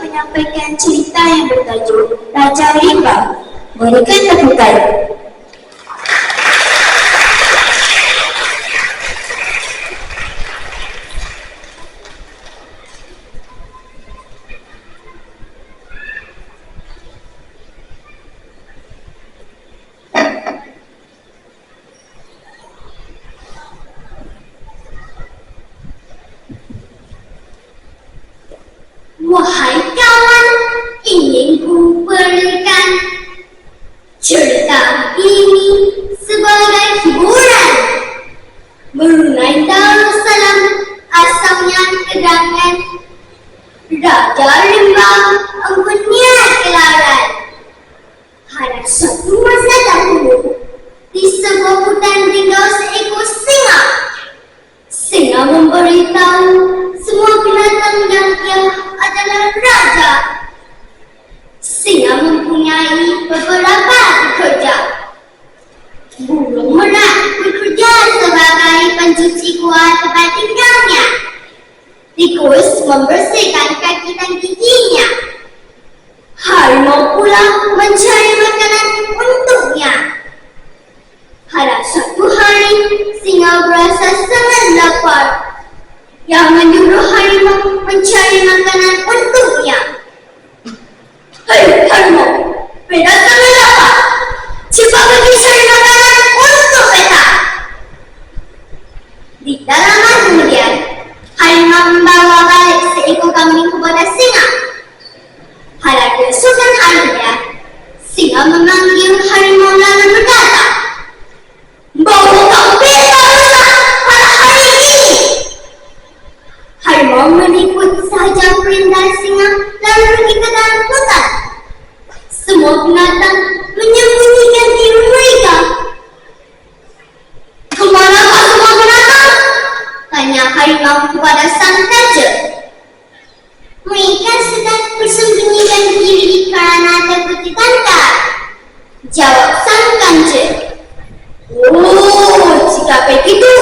menyampaikan cerita yang bertajuk Raja Rimba. Berikan tepukan. Wahai kawan, ingin ku berikan cerita ini sebagai hiburan. Brunei Darussalam asalnya kedangan Raja Rimba mempunyai gelaran. Pada suatu masa dahulu, di sebuah hutan tinggal seekor singa. Singa memberitahu semua binatang yang ia adalah raja. Singa mempunyai beberapa pekerja. Burung merak bekerja sebagai pencuci kuat tempat tinggalnya. Tikus membersihkan kaki dan giginya. Harimau pula mencari makanan untuknya. Pada suatu hari, singa berasa sangat lapar. Yang menyuruh harimau mencari makanan untuknya. Hei harimau, beta sangat lapar. Cepat pergi cari makanan untuk beta. Di dalam lama kemudian, harimau membawa balik seekor kambing kepada singa. Pada keesokan harinya, singa memanggil harimau lalu berkata, "Bawa kambing bangsa pada hari ini." Harimau mengikut sahaja perintah singa lalu pergi ke dalam hutan. Semua binatang menyembunyikan diri mereka. "Kemanakah semua binatang?" tanya harimau kepada sang raja. "Mereka sedang bersembunyikan diri kerana takut ditangkap," jawab sang raja. "Oh, jika begitu,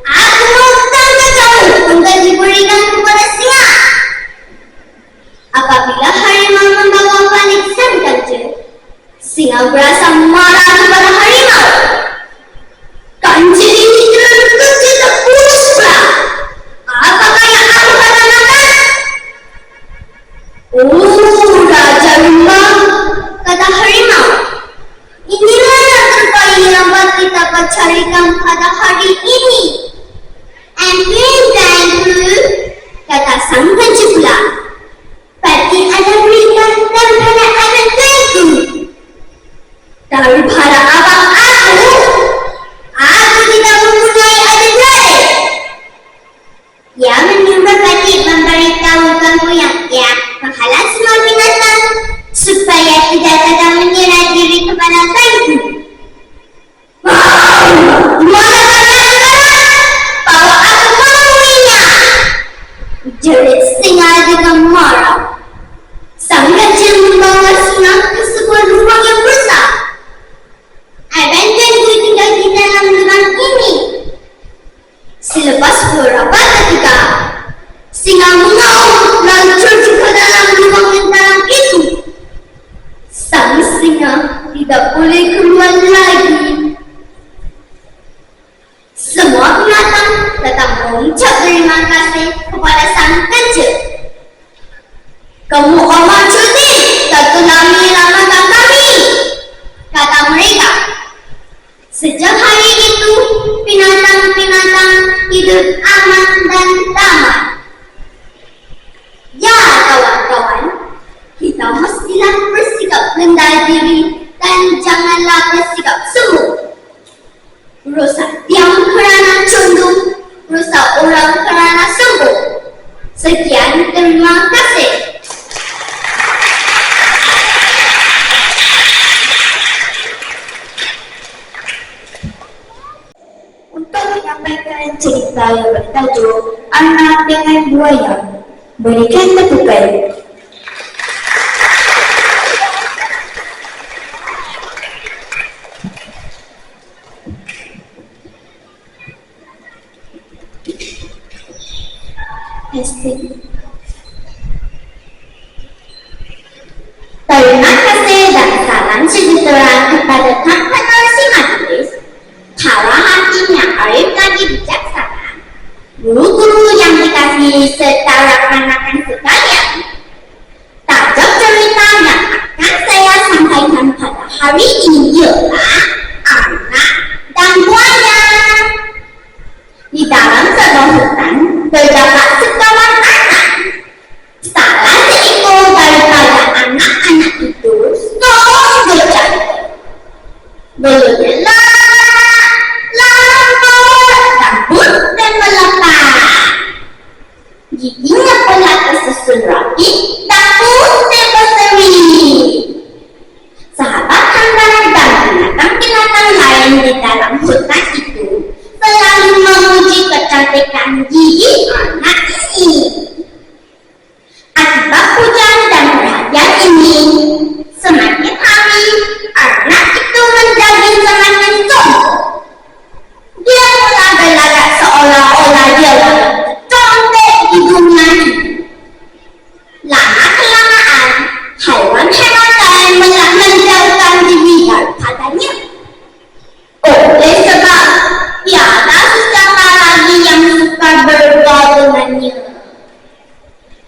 aku mau tangkap kamu untuk diberikan kepada singa." Apabila harimau membawa balik sang raja, singa berasa marah kepada harimau. "Kancil ini telah kecil terpulus pula. Apakah yang aku katakan?" "Oh, Raja Rimba," kata harimau, "inilah yang terbaik yang dapat kita carikan pada hari ini." "Thank you," kata sang raja pula. "Pasti ada berita daripada abang tuanku." "Daripada abang aku tidak mempunyai adik beradik." "Ia menyuruh Pati memberitahu tuanku yang ia menghalang semua binatang supaya tidak dapat menyerah diri kepada tuanku." "Mana kalian sekarang? Bawa aku menemuinya," jerit singa dengan marah. Sang raja membawa singa ke sebuah lubang yang besar. "Abang tuanku tinggal di dalam lubang ini." Selepas beberapa ketika, singa mengaum lalu terjun ke dalam lubang yang dalam itu. Sang singa tidak boleh keluar lagi. Semua binatang tetap mengucap terima kasih kepada sang raja. "Kamu amat cerdik, tak telah menyelamatkan kami," kata mereka. Sejak hari itu, binatang-binatang hidup aman dan damai. Ya kawan-kawan, kita mestilah bersikap rendah diri dan janganlah bersikap sombong. Rusak tiang kerana condong, rusak orang kerana sombong. Sekian, terima kasih. Untuk menyampaikan cerita yang bertajuk Anak dengan Buaya, berikan tepukan. kepada Kang Penersi Majelis, hawa hatinya arif lagi bijaksana. Guru-guru yang dikasihi serta rekan-rekan sekalian, tajuk cerita yang akan saya sampaikan pada hari ini ialah anak dan buaya. Di dalam sebuah hutan terdapat sekawan anak. Salah seekor daripada anak-anak itu terus berjalan. Bergelak, lambat, rambut dan melepas. Giginya pula tersusun rapi dan putih berseri. Sahabat kandang dan binatang-binatang lain di dalam hutan itu selalu memuji kecantikan gigi anak ini. Akibat pujian dan perhatian ini, semakin hari anak itu menjadi semakin sombong. Dia mulai berlagak seolah-olah dia tercantik di dunia ini. Lama-kelamaan, haiwan-haiwan lain mulai menjauhkan diri daripadanya. Oleh sebab tiada sesiapa lagi yang suka bergaul dengannya.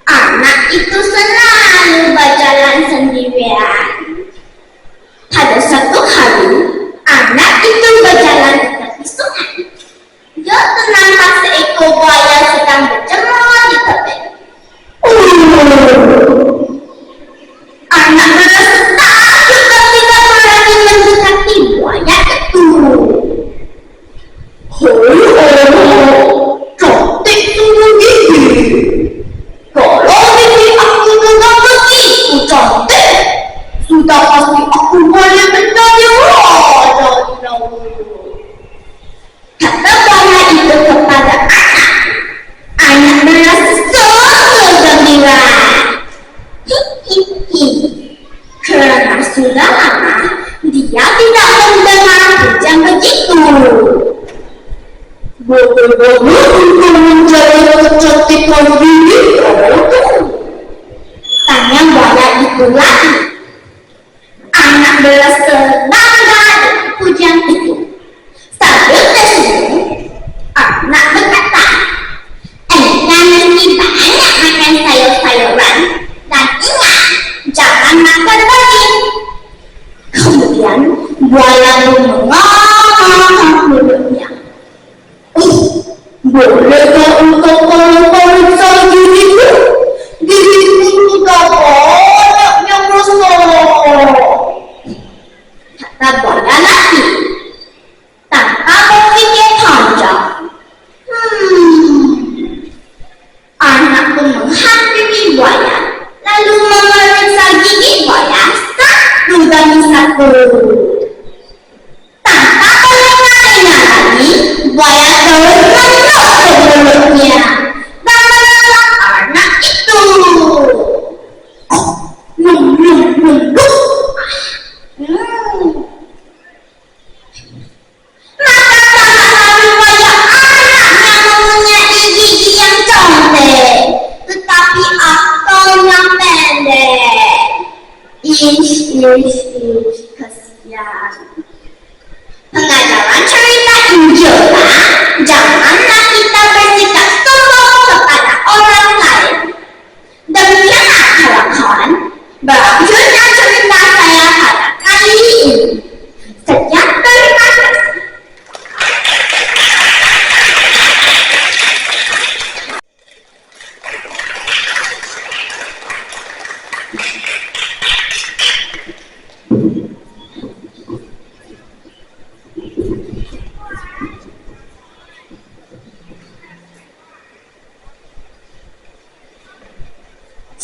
Anak itu selalu berjalan sendirian. Pada satu hari, anak itu berjalan di tepi sungai. Dia ternampak seekor buaya sedang berjemur di tepi. Anak merasa takut ketika berani mendekati buaya itu. Cantik sungguh gigi. Kalau gigi aku memang begitu cantik, sudah pasti aku boleh menjadi raja di negeri. Kata buaya itu kepada anak. Anak merasa sangat gembira. Kerana sudah lama dia tidak mendengar hujan begitu. Bagaimana untuk menjadi kecantikan diri kamu? Tanya buaya itu lagi. Anak merasa bangga dengan pujian itu. Sambil tersenyum, anak berkata, "Anda mesti banyak makan sayur-sayuran dan ingat, jangan makan daging." Kemudian buaya mengangkat mulutnya. Bolehkah engkau periksa diriku? Diriku sudah banyak yang rusak. Kata buaya lagi tanpa berpikir panjang. Anak pun menghampiri buaya lalu memeriksa gigi buaya satu demi satu. Tanpa melengah-lengah lagi, buaya terus masuk ke mulutnya dan menolak anak itu. Maka sama lalu buaya anak yang mempunyai gigi yang cantik, tetapi akalnya pendek. Kasihan. Pengajaran cerita ini ialah janganlah kita bersikap sombong kepada orang lain. Demikianlah kawan-kawan, berakhirnya cerita saya pada kali ini. Sekian, terima kasih.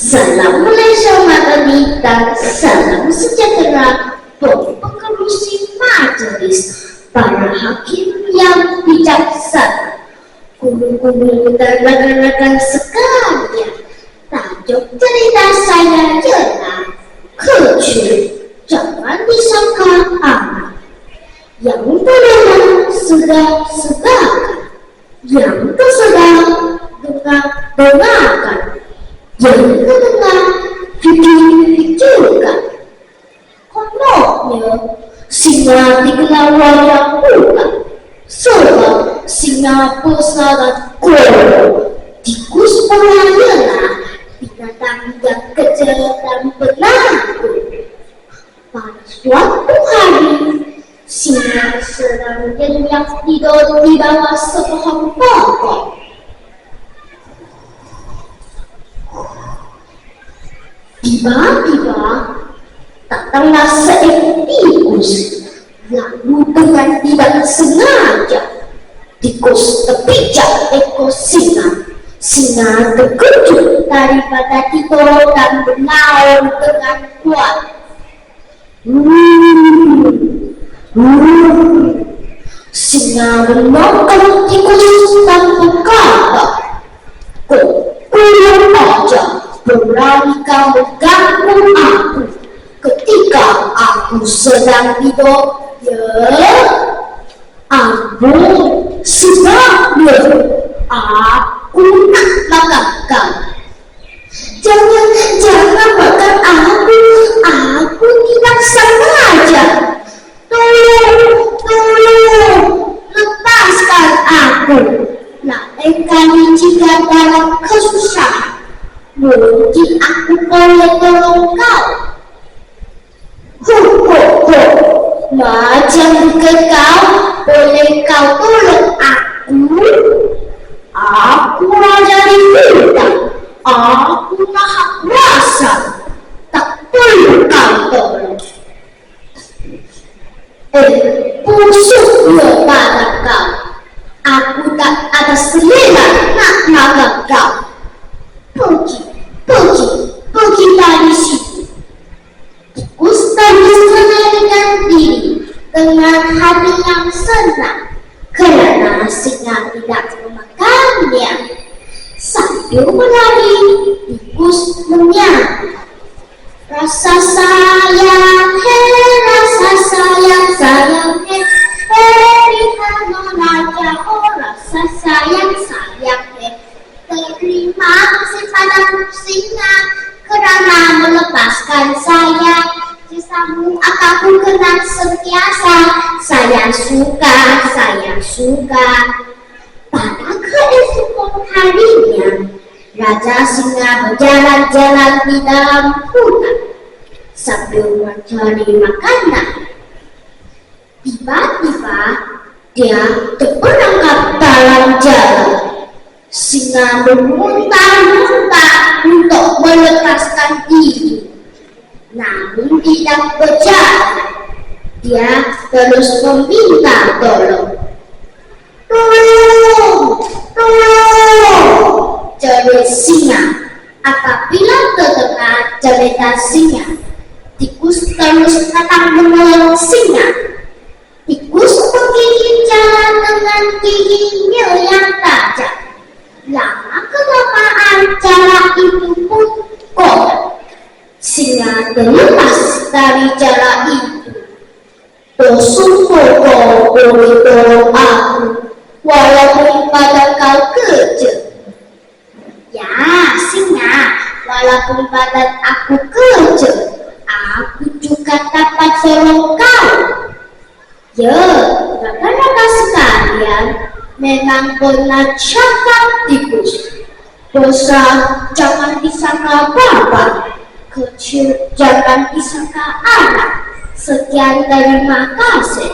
Salam Malaysia Madani dan salam sejahtera bagi pengerusi majelis, para hakim yang bijaksana, guru-guru dan rekan-rekan sekalian. Tajuk cerita saya ialah kecil, jangan disangka anak. Yang pertama sudah segakan, yang tersedang dengar-dengarkan, yang kedengar fikir-fikirkan. Konoknya si singa dikenal wayang buka, sebab singa pesara koro. Tikus pelayana, binatang yang kecil dan penakut. Pada suatu hari, singa sedang nyenyak tidur di bawah sebuah pokok. Tiba-tiba datanglah seekor tikus, lalu dengan tidak sengaja tikus terpijak ekor singa. Singa terkejut daripada tidur dan bernaung dengan kuat. Singa menangkap tikus tanpa kata. Kurang aja, berani kau mengganggu aku ketika aku sedang tidur, ya? Ampun, sebabnya aku nak makan kau. Jangan makan aku tidak sengaja. Tolong, lepaskan aku. Lain kali jika dalam kesusahan, mungkin aku boleh tolong kau. Macam bukan kau, boleh kau tolong aku? Aku raja di hutan, aku maha kuasa, tak perlu kau tolong. Busuknya pada kau, aku tak ada selera nak makan kau. Pergi dari sini. Tikus tadi menaikkan diri dengan hati yang senang kerana singa tidak memakannya. Sambil berlari, tikus menyanyi. Rasa sayang, rasa sayang, raja, oh rasa sayang, terima kasih padamu singa kerana melepaskan saya. Kisahmu akan kenal sentiasa. Saya suka. Pada keesokan harinya, Raja Singa berjalan-jalan di dalam hutan sambil mencari makanan. Tiba-tiba dia terperangkap dalam jalan. Singa memuntah-muntah untuk melepaskan diri, namun tidak berjalan. Dia terus meminta tolong. Tolong, jerit singa. Apabila terdengar jeritan singa, tikus terus datang menolong singa. Tikus menggigit jalan dengan giginya yang tajam. Lama-kelamaan jalan itu pun kotor. Singa terlepas dari jalan itu. Bersyukur kau boleh tolong aku, walaupun pada kau kerja. Ya, singa, walaupun pada aku kerja, aku juga dapat tolong kau. Ya, rakan-rakan sekalian, memang benar cakap tikus. Besar jangan disangka bapak, kecil jangan disangka anak. Sekian, terima kasih.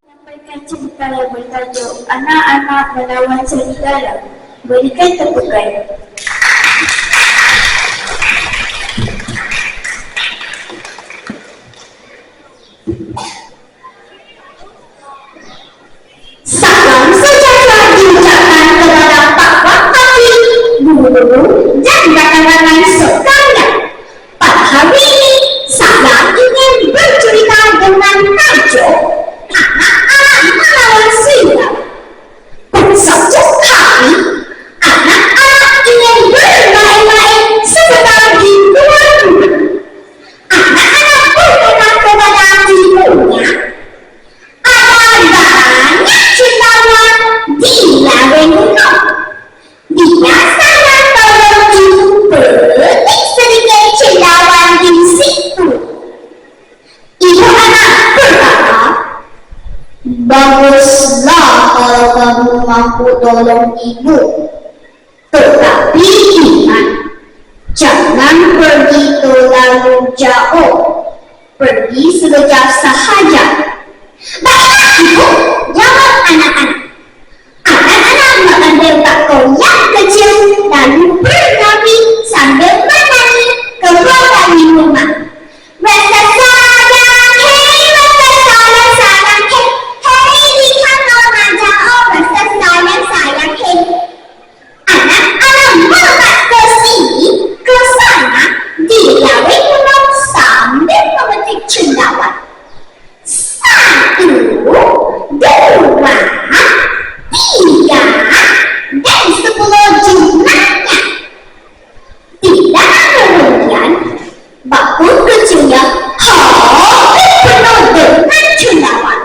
Sampaikan cerita yang bertajuk Anak-anak Melawan Serigala. Berikan tepukan. Salam sejahtera diucapkan kepada Pak Wakil, guru, dan rakan-rakan sekalian. Pada hari ini, saya ingin bercerita dengan tajuk Anak-anak Melawan Singa. Pada suatu hari, anak-anak ingin bermain tolong ibu. Tetapi ingat, jangan pergi terlalu jauh. Pergi sekejap sahaja. Baiklah ibu, jawab anak-anak. Anak-anak mengambil koyak kecil lalu berlari sambil menyanyi keluar dari rumah. Rasa sayang, hei rasa sayang, sayang, hei. Hei lihat remaja, oh rasa sayang, sayang, hei. Anak-anak melompat ke sini, ke sana, di lari gunung sambil memetik cendawan. 1, 2, 3, dan 10 jumlahnya. Tidak kemudian, bakul kecilnya habis penuh dengan cendawan.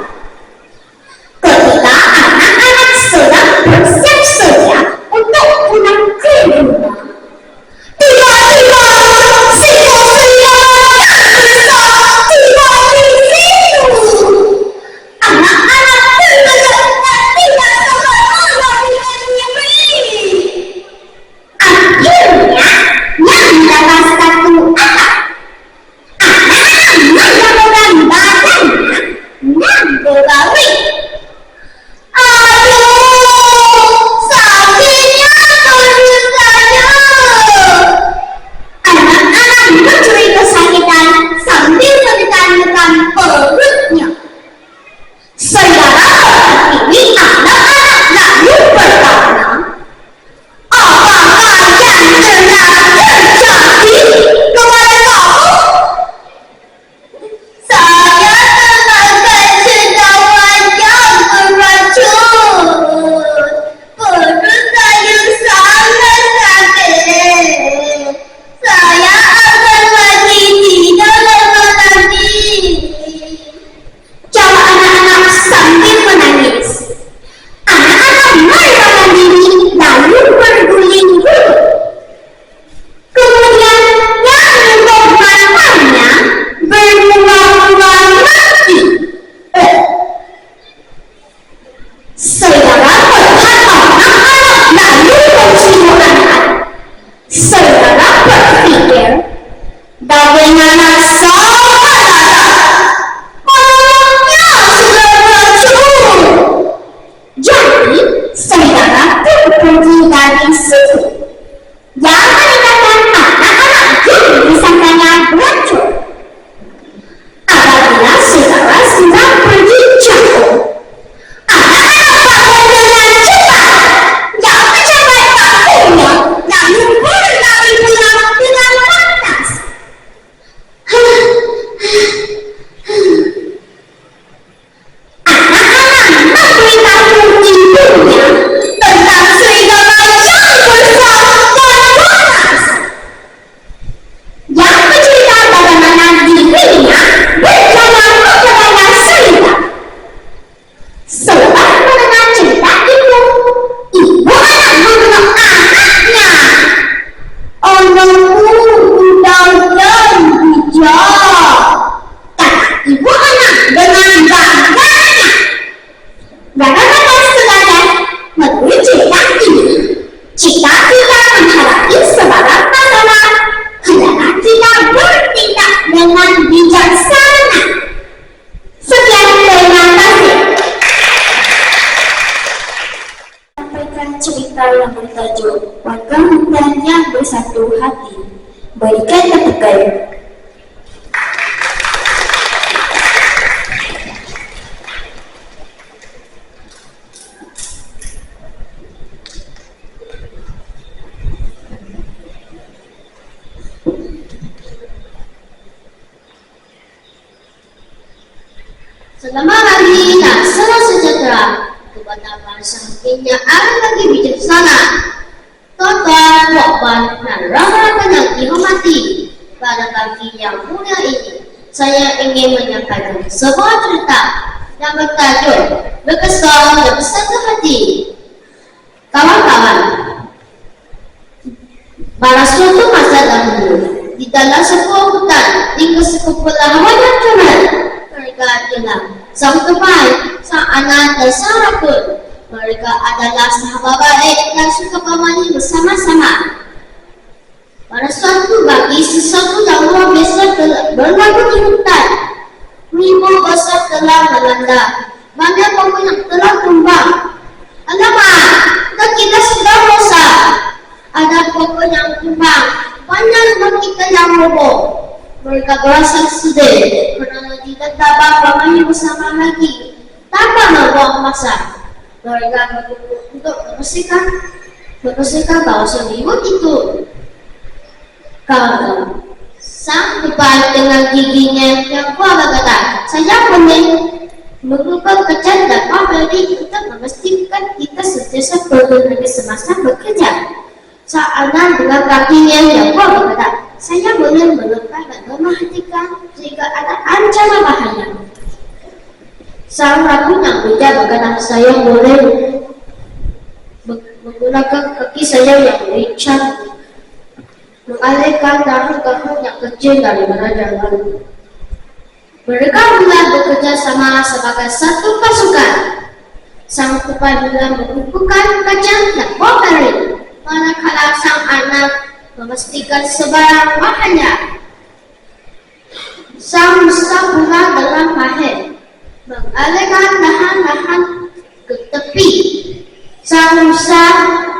Ketika anak-anak sedang bersiap-siap untuk pulang ke rumah, tiba-tiba siko-siko yang besar tiba di situ. Anak-anak terkejut dan tidak dapat melarikan diri. Akhirnya, yang dapat satu atap. Anak-anak menggabungkan badannya dan berlari. Aduh, sakitnya perut saya. Anak-anak mencuri kesakitan sambil menekan-nekan perutnya. Saudara ini anak-anak lalu bertanya, apakah yang telah terjadi kepada kamu? Saya termakan cendawan yang beracun. Perut saya sangat sakit. Saya akan mati tidak lama lagi. Jawab anak-anak sambil menangis. Anak-anak melarikan diri lalu berguling-guling. Kemudian yang membuat matanya berbuah-buah mati. Saudara melihat anak-anak lalu mencium anak. Saudara berpikir, bagaimana saudara? Mulutnya sudah beracun. Jadi, saudara pun pergi dari situ. Yang menikahkan anak-anak jadi disangkanya beracun. Apabila saudara sudah pergi jauh, anak-anak bangun dengan cepat. Yang mencapai bakunya, lalu berlari pulang dengan panas. Anak-anak memberitahu ibunya tentang serigala yang besar dan panas. Yang bercerita bagaimana dirinya berjalan kepada serigala. Selepas mendengar cerita itu, ibu anak mengenal anaknya. Anakku udah dan bijak, kata ibu anak dengan bangganya. Bagaimana saudara menurut cerita ini? Jika kita menghadapi sebarang masalah, hendaklah kita bertindak dengan bijaksana. Sekian, terima kasih. Sampaikan cerita yang bertajuk Warga Hutan yang Bersatu Hati. Berikan tepuk tangan. Selamat pagi dan salam sejahtera kepada bangsa yang lagi bijaksana. Tuan-tuan, puan-puan, dan rakan-rakan yang dihormati, pada pagi yang mulia ini, saya ingin menyampaikan sebuah cerita yang bertajuk Berkesan dan Bersatu Hati. Kawan-kawan, pada suatu masa dahulu, di dalam sebuah hutan di kesekupulahan yang cerah, mereka bilang sang teman, sang anak dan sang racun Mereka adalah sahabat baik dan suka bermain bersama-sama. Pada suatu pagi, sesuatu yang luar biasa berlaku di hutan. Harimau besar telah melanda. Banyak pohon yang telah tumbang. Alamak, kita sudah rosak. Ada pohon yang tumbang. Banyak rumah kita yang roboh. Mereka berasa sedih kerana tidak dapat bermain bersama lagi. Tanpa membuang masa, mereka berkumpul untuk membersihkan kawasan ribut itu. Kawan-kawan, sang tupai dengan giginya yang kuat berkata, saya boleh mengubah kerja dan memberi untuk memastikan kita sentiasa berguna semasa bekerja. Sang anak dengan kakinya yang kuat berkata, saya boleh melepas dan memperhatikan jika ada ancaman bahaya. Sang ratu yang bijak berkata, saya boleh menggunakan kaki saya yang lincah mengalihkan daun-daun yang kecil dari mana jalan. Mereka mulai bekerja sama sebagai satu pasukan. Sang tupai mulai mengumpulkan kacang dan bawang, manakala sang anak memastikan sebarang bahannya. Sang musa pula dengan mahir mengalihkan dahan-dahan ke tepi. Sang musa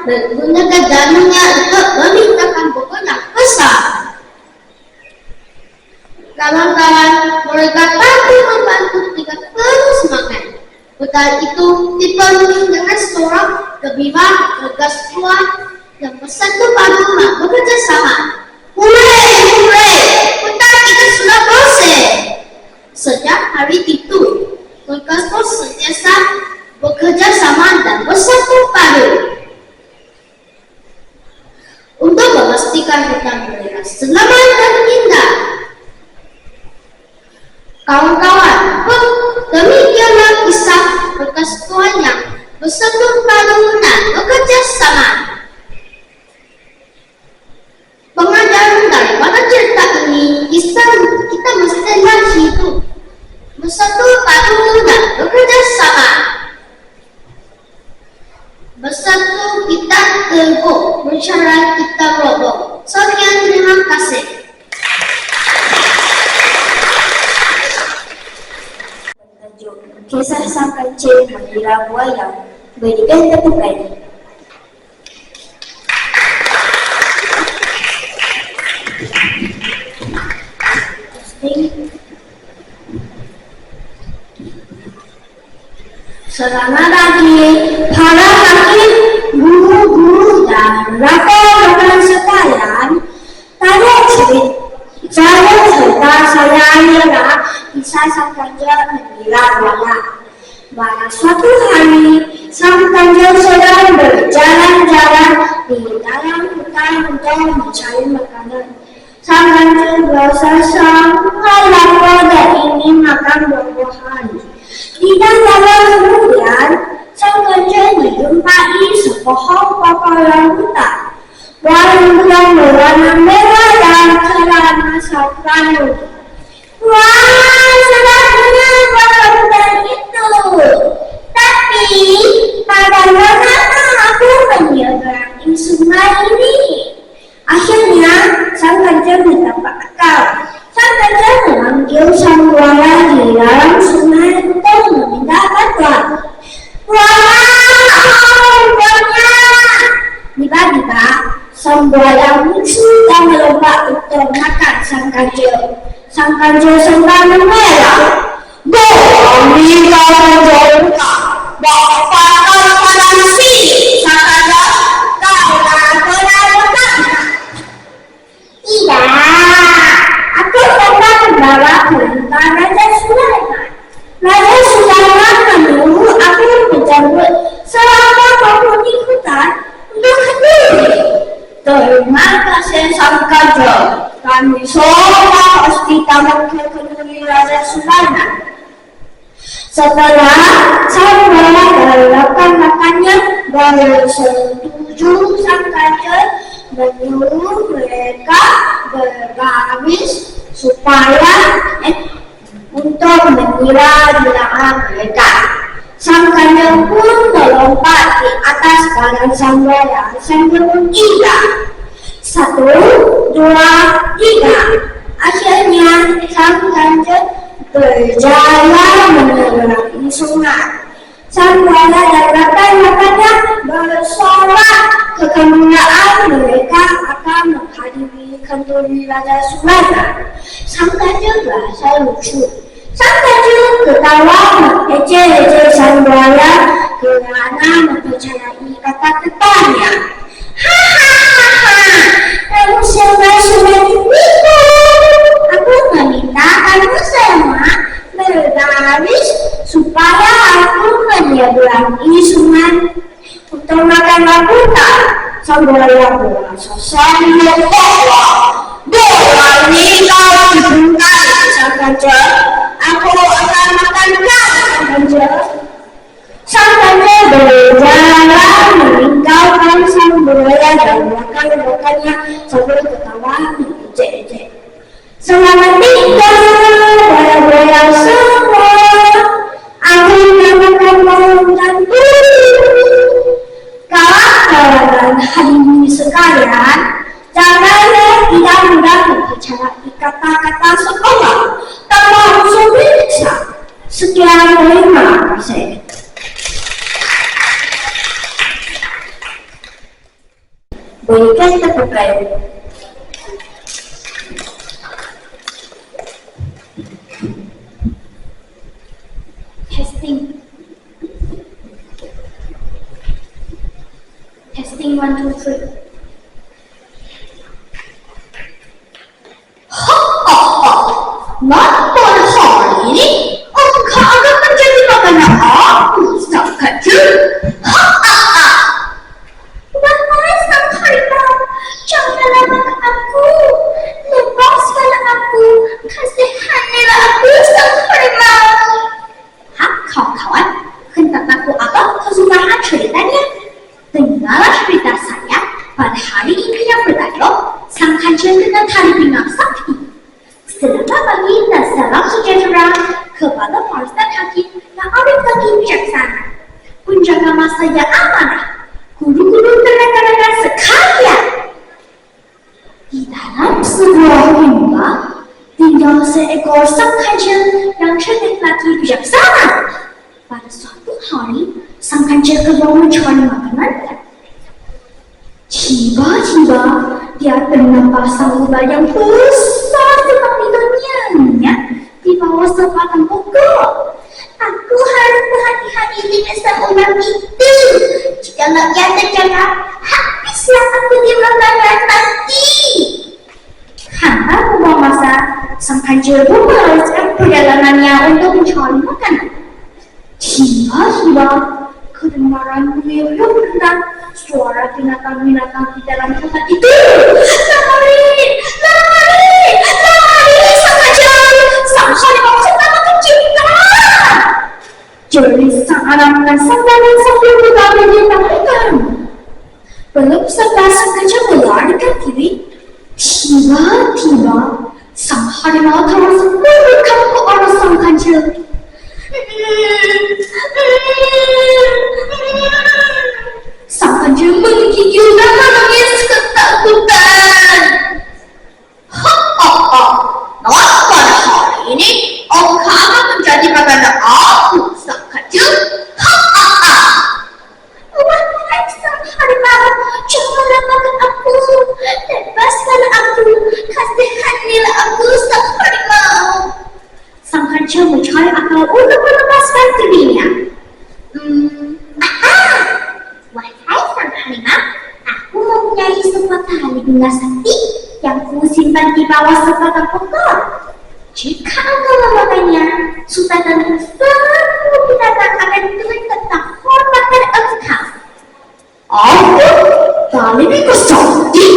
menggunakan dalunya untuk memindahkan pokok yang besar. Kawan-kawan, mereka membantu dengan penuh semangat. Hutan itu dipenuhi dengan suara gembira, tegas kuat, yang bersatu padu bekerja sama. Hooray, hooray! Hutan kita sudah bersih. Sejak hari itu, mereka sentiasa bekerja sama dan bersatu padu untuk memastikan hutan mereka selamat dan indah. Kawan-kawan, demikianlah kisah persatuan yang bersatu padu dan bekerja sama. Pengajaran daripada cerita ini, kita mestilah hidup bersatu padu dan bekerja sama. Bersatu kita teguh, mencari kita roboh. Sekian, terima kasih. Tajuk Kisah Sang Kancil Mengira Buaya. Berikan tepukan. Selama pagi, para hakim, guru-guru dan rakan-rakan sekalian tanya cerita serta saya ialah kisah Sang Kancil Mengira Buaya. Pada suatu hari, Sang Kancil sedang berjalan-jalan di dalam hutan untuk mencari makanan. Sang Kancil merasa sangat lapar dan ingin makan buah-buahan. Tidak lama kemudian, Sang Kancil menjumpai sepohong pohonan hutan. Buah yang berwarna merah dan kerana sakranu. Wah, sedapnya buah hutan itu. Tapi, pada mana aku menyeberangi sungai ini? Akhirnya, Sang Kancil mendapat akal. Sang Kancil memanggil sang buaya di dalam sungai untuk meminta bantuan. Buaya! Tiba-tiba, sang buaya muncul dan melompat untuk makan Sang Kancil. Sang Kancil sampai mengelak. Kami kau bapak pada sini, Sang Kancil, kau tak pernah makan. Tidak, aku pernah membawa perintah Raja Sulaiman. Raja Sulaiman menyuruh aku menjemput selama penghuni hutan untuk sendiri. Terima kasih Sang Kancil. Kami semua pasti tamat kepenuhi Raja Sulaiman. Setelah sang buaya dan rakan-rakannya bersetuju, Sang Kancil menyuruh mereka bergaris supaya untuk mengira bilangan mereka. Sang Kanjeng pun melompat di atas badan sang buaya sambil menggila. 1, 2, 3. Akhirnya sang Kanjeng berjalan menyeberangi sungai. Sang buaya dan rakan-rakannya bersorak kegembiraan mereka akan menghadiri kenturi Raja Sumedang. Sang Kanjeng berasa lucu. Sang Kanjeng ketawa mengejek-ejek sang buaya kerana mempercayai kata-katanya. Hahaha, kamu semua sudah ditipu. Aku meminta kamu semua berbaris supaya aku menyeberangi sungai untuk makan rambutan. Sang buaya merasa sangat bangga. Berani kau dibungkam, sang Kanjeng. Aku akan makan kau, sang Kanjeng. Sang Kanjeng berjalan meninggalkan sang buaya dan rakan-rakannya sambil ketawa mengejek-ejek. Selamat tinggal buaya-buaya semua. Aku namakan malamku. Kawan-kawan hadirin sekalian, janganlah tidak mudah mempercayai kata-kata sekolah termasuk bisa. Sekian, terima kasih. Berikan tepuk tangan. Testing 1, 2, 3. Kenapa hari ini engkau akan menjadi makanan aku, sang Kanjeng? Wahai sang harimau, janganlah makan aku, lepaskanlah aku, kasihanilah aku, sang harimau. Kawan-kawan, hendak aku apa kesukaan ceritanya? Dengarlah cerita saya pada hari ini yang bertajuk Sang Kanjeng dengan Tali Pinggang Sakti. Selamat pagi dan salam sejahtera kepada para ustaz hakim yang arif dan bijaksana, penjaga masa yang amanah, guru-guru dan rekan-rekan sekalian. Di dalam sebuah rimba tinggal seekor sang Kanjeng yang cerdik lagi bijaksana. Pada suatu hari, sang Kanjeng keluar mencari makanan. Tiba-tiba dia ternampak sang ubah yang besar seperti dunia di bawah sebatang pokok. Aku harus berhati-hati dengan sang ular itu. Jika nak ia terjaga, habislah aku dimakan nanti. Tanpa membuang masa, sang Kanjeng pun melanjutkan perjalanannya untuk mencari makanan. Tiba-tiba kedengaran beliau yang rendah suara binatang-binatang di dalam hutan itu. Lari, lari, lari, sang Kanjeng, sang harimau sedang kecintaan. Jerit sang anak dan sang dalang sambil berlari di hutan. Belum sempat sang Kanjeng melarikan diri, tiba-tiba sang harimau terus menekan ke arah sang Kanjeng. Sang Kanjeng menggigil dan menangis ketakutan. Kenapa hari ini engkau akan menjadi makanan aku, sang Kanjeng? Wahai sang harimau, janganlah makan aku, lepaskanlah aku, kasihanilah aku, sang harimau. Sang Kanjeng mencari akal untuk melepaskan dirinya. Wahai sang harimau, aku mempunyai sebuah tali bunga sakti yang kusimpan di bawah sebatang pokok. Jika engkau memakannya, sultan dan seluruh binatang akan turut tetap hormat pada engkau. Apa? Tali bunga sakti?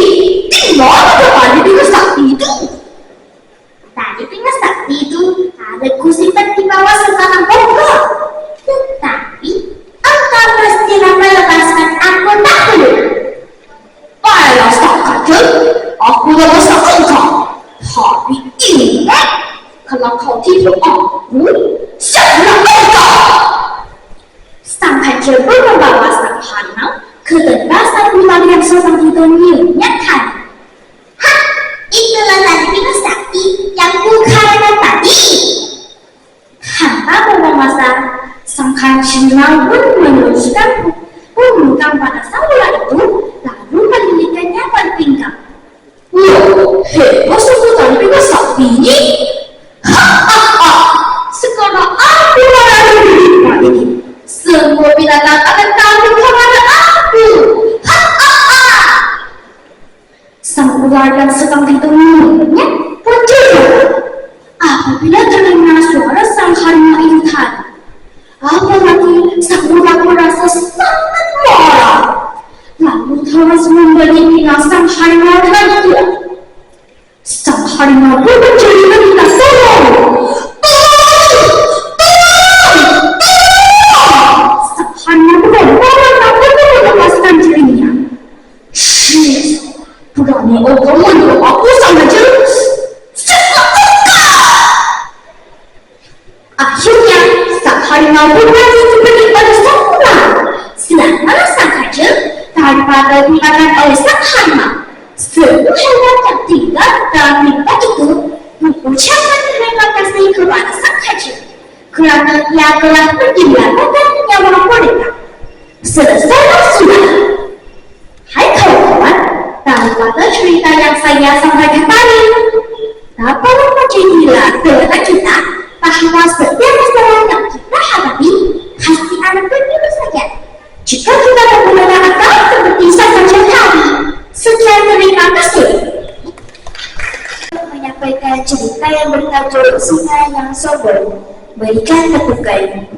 Di mana tali bunga sakti itu? Tali bunga sakti itu ada kusimpan di bawah sebatang pokok. Tetapi engkau mestilah melepaskan aku dahulu. Baiklah sang Kanjeng, aku lepaskan engkau. Tapi ingat, kalau kau tipu aku, siaplah engkau. coba membawa sang harimau ke tengah ular yang seorang itu nyata. Hah, itulah tadi Bima Sakti yang kukatakan tadi. Tanpa bermasa, sang harimau pun meneruskan membuka pada sang ular itu, lalu mendidikannya bertingkah. Loh, hebat sekali Bima Sakti ini. Sekarang aku akan dirimu ini. Semua binatang akan takut kepada aku. Sang ular dan sekang itu mulutnya berjerak apabila terdengar suara sang harimau itu tadi. Apalagi sang ular merasa sangat marah, lalu terus memberi binatang sang harimau tadi. Sang harimau pun menjadi minta tolong. Sang harimau benar-benar takut melepaskan dirinya. Berani orang menyuruh aku sama jenis. Akhirnya, sang harimau berlari seperti pada sang ular. Selama sang kaca daripada dimakan oleh sang harimau, semua hewan yang tinggal dalam tempat itu mengucapkan terima kasih kepada sang kaca kerana ia telah menyelamatkan nyawa mereka. Selesai sudah. Hai kawan-kawan, daripada cerita yang saya sampaikan tadi, dapat menjadilah pelajaran kita bahawa setiap masalah yang kita hadapi pasti akan berbeda saja. Jika kita menggunakan akal seperti sang kaca tadi. Sekian, terima kasih. Menyampaikan cerita yang bertajuk Singa yang Sombong. Berikan tepukan.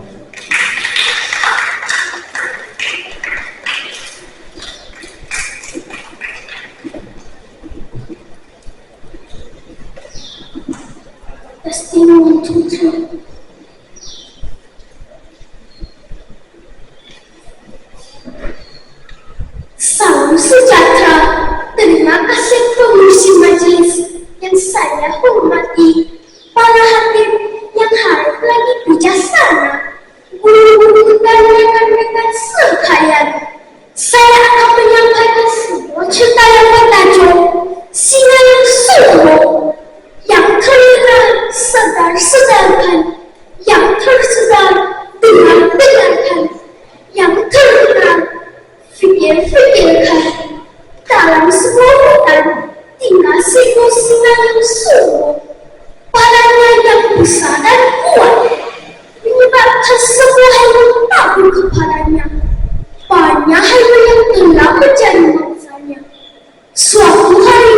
Testing 1, 2, 3. Salam sejahtera. Terima kasih pengurusi majelis yang saya hormati, para hakim yang harap lagi bijaksana, guru-guru dan rekan-rekan sekalian. Saya akan menyampaikan sebuah cerita yang bertajuk Singa yang Sombong, yang terdengar sedar-sedarkan, yang tersedar dengar-dengarkan, yang terdengar fikir-fikirkan. Dalam sebuah hutan tinggal seekor singa yang sombong. Badannya yang besar dan kuat menyebabkan semua hewan takut kepadanya. Banyak hewan yang telah menjadi mangsanya. Suatu hari,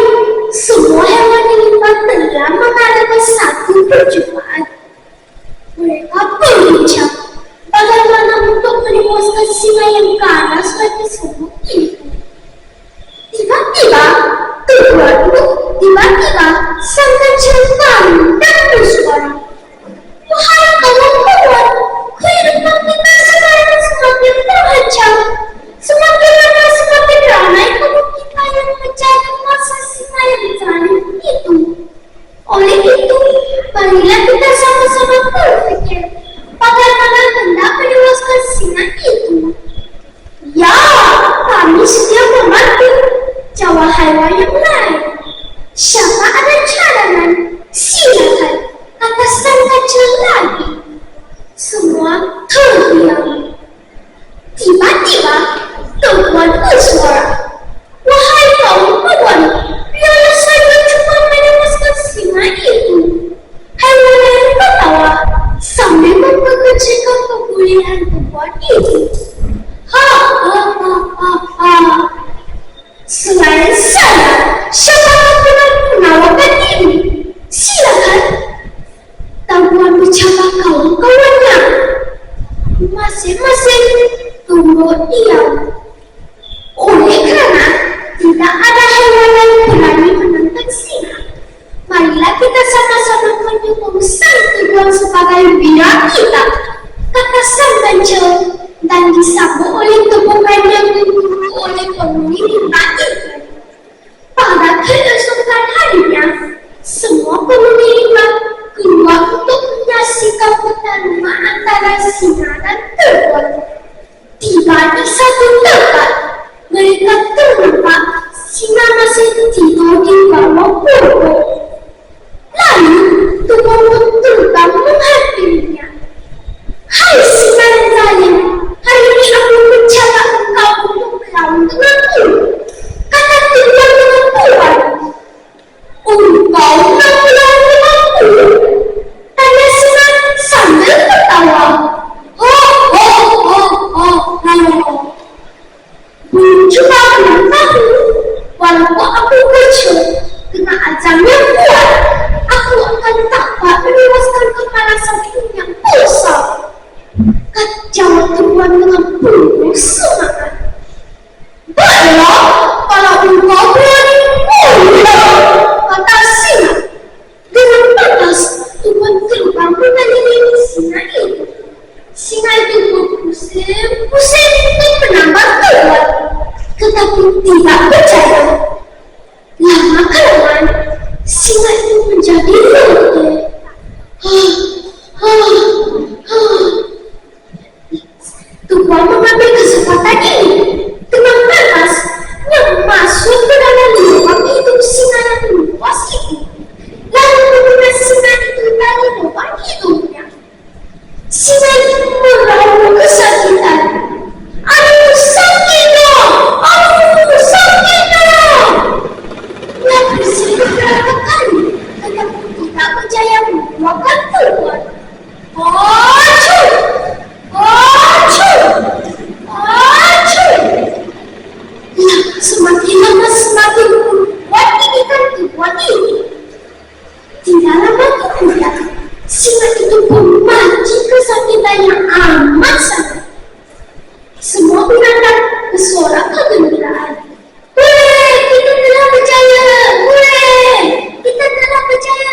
semua hewan ini telah mengadakan satu perjumpaan. Mereka berbincang bagaimana untuk menewaskan singa yang ganas bagi sombong itu. Tiba-tiba, sang kaca bangun dan bersuara. Wahai kawan-kawan, kehidupan kita sekarang semakin terancam. Semakin lama semakin ramai kaum kita yang menjadi masa singa yang zalim itu. Oleh itu, marilah kita sama-sama berpikir bagaimana hendak menewaskan singa itu. Ya, kami sedia membantu. Jawab hewan yang lain. Siapa ada cadangan? Silakan, kata sang kaca lagi. Semua terdiam. Tiba-tiba, tuan bersuara. Wahai kawan-kawan, biarlah saya cuma menewaskan singa itu. Hewan lain tertawa sambil memperkecilkan kebolehan tuan itu. Selain saya, siapa yang pernah menawarkan diri? Silakan. Tuan bercakap kawan-kawannya. Masing-masing tunggu diam. Oleh kerana tidak ada hewan yang berani menentang singa, marilah kita sama-sama menyokong sang tuan sebagai biar kita, kata sang kaca, dan disambut oleh tepukan yang diberi oleh penghuni rimba itu. Pada keesokan harinya, semua penghuni rimba keluar untuk menyaksikan pertarungan antara singa dan tuan. Tiba di satu tempat, mereka ternampak singa masih tidur di bawah pokok. Lalu tuan pun terbang menghampirinya. Hai singa yang zalim, hari ini aku mencatat engkau untuk melawan denganku, kata tuan dengan puan. Engkau nak melawan denganku? Tanya singa sambil tertawa. Belum juga belum tahu, walaupun aku kecil, kena ajang yang kuat, aku akan dapat menewaskan kepala sapi yang besar. Kacau tuan dengan penuh semangat. Baiklah, kalau engkau berani, mula, kata singa. Dengan panas, tuan terbang mengelilingi singa itu. Singa itu berpusing-pusing dan menambah tuan, tetapi tidak berjaya. Lama-kelamaan, singa itu menjadi letih. Tuan mengambil kesempatan ini dengan panas yang masuk ke dalam lubang hidung singa yang luas itu, lalu mengenai singa itu dari lubang hidungnya. Singa itu meraung kesakitan. Aduh sakit dong! Aduh sakit dong! Dia bersihin beberapa kali, tetapi tidak berjaya mengeluarkan tuan. Acuh! Acuh! Acuh! Semakin lama semakin kuat gigitan tuan ini. Tidak lama kemudian, singa itu pun mati kesakitan yang amat sangat. Semua binatang bersorak kegembiraan. Hurray, kita telah berjaya! Hurray, kita telah berjaya!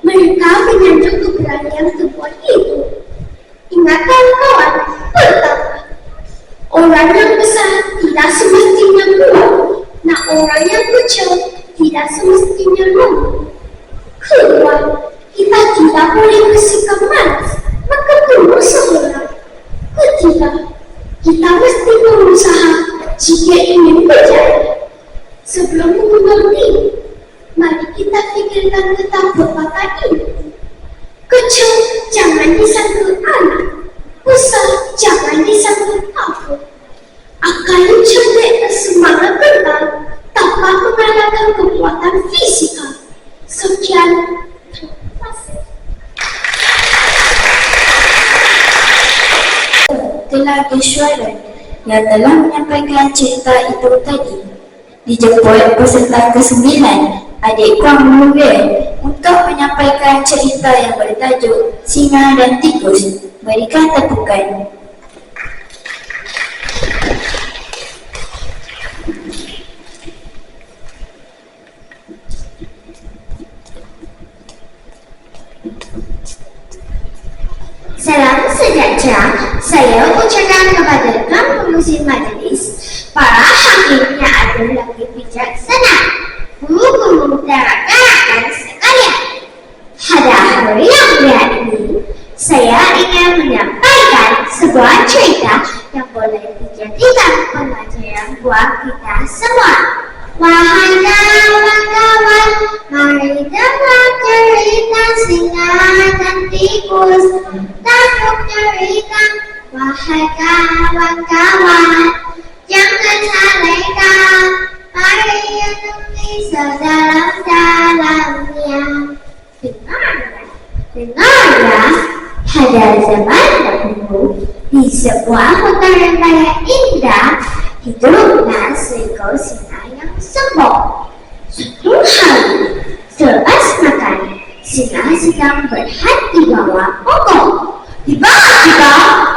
Mereka menyanjung keberanian tuan itu. Ingat kawan-kawan, pertama, orang yang besar tidak semestinya kuat. Nah, orang yang kecil tidak semestinya lemah. Kedua, kita tidak boleh bersikap malas, maka berusaha. Ketiga, kita mesti berusaha jika ingin berjaya. Sebelum mengundang diri, mari kita fikirkan tentang pepatah ini. Kecil jangan disangka anak, besar jangan disangka takut. Akal yang cerdik dan semangat kental dapat mengalahkan kekuatan fisika. Sekian, terima kasih. Telah Geshwaran yang telah menyampaikan cerita itu tadi. Dijemput peserta ke-9, adik Kuang Mulia, untuk menyampaikan cerita yang bertajuk Singa dan Tikus. Berikan tepukan. Salam sejahtera, saya ucapkan kepada tuan pengurusi majlis, para hakim yang adil lagi bijaksana, guru-guru dan rakan-rakan sekalian. Pada hari yang mulia ini, saya ingin menyampaikan sebuah cerita yang boleh dijadikan pelajaran buat kita semua. Wahai kawan-kawan, mari dengar cerita singa dan tikus. Tajuk cerita, wahai kawan-kawan, jangan salahkan, mari renungi sedalam-dalamnya. Dengarlah, pada zaman dahulu, di sebuah hutan raya indah, hiduplah seekor singa yang sombong. Suatu hari, selepas makan, singa sedang berhad di bawah pokok. Tiba-tiba,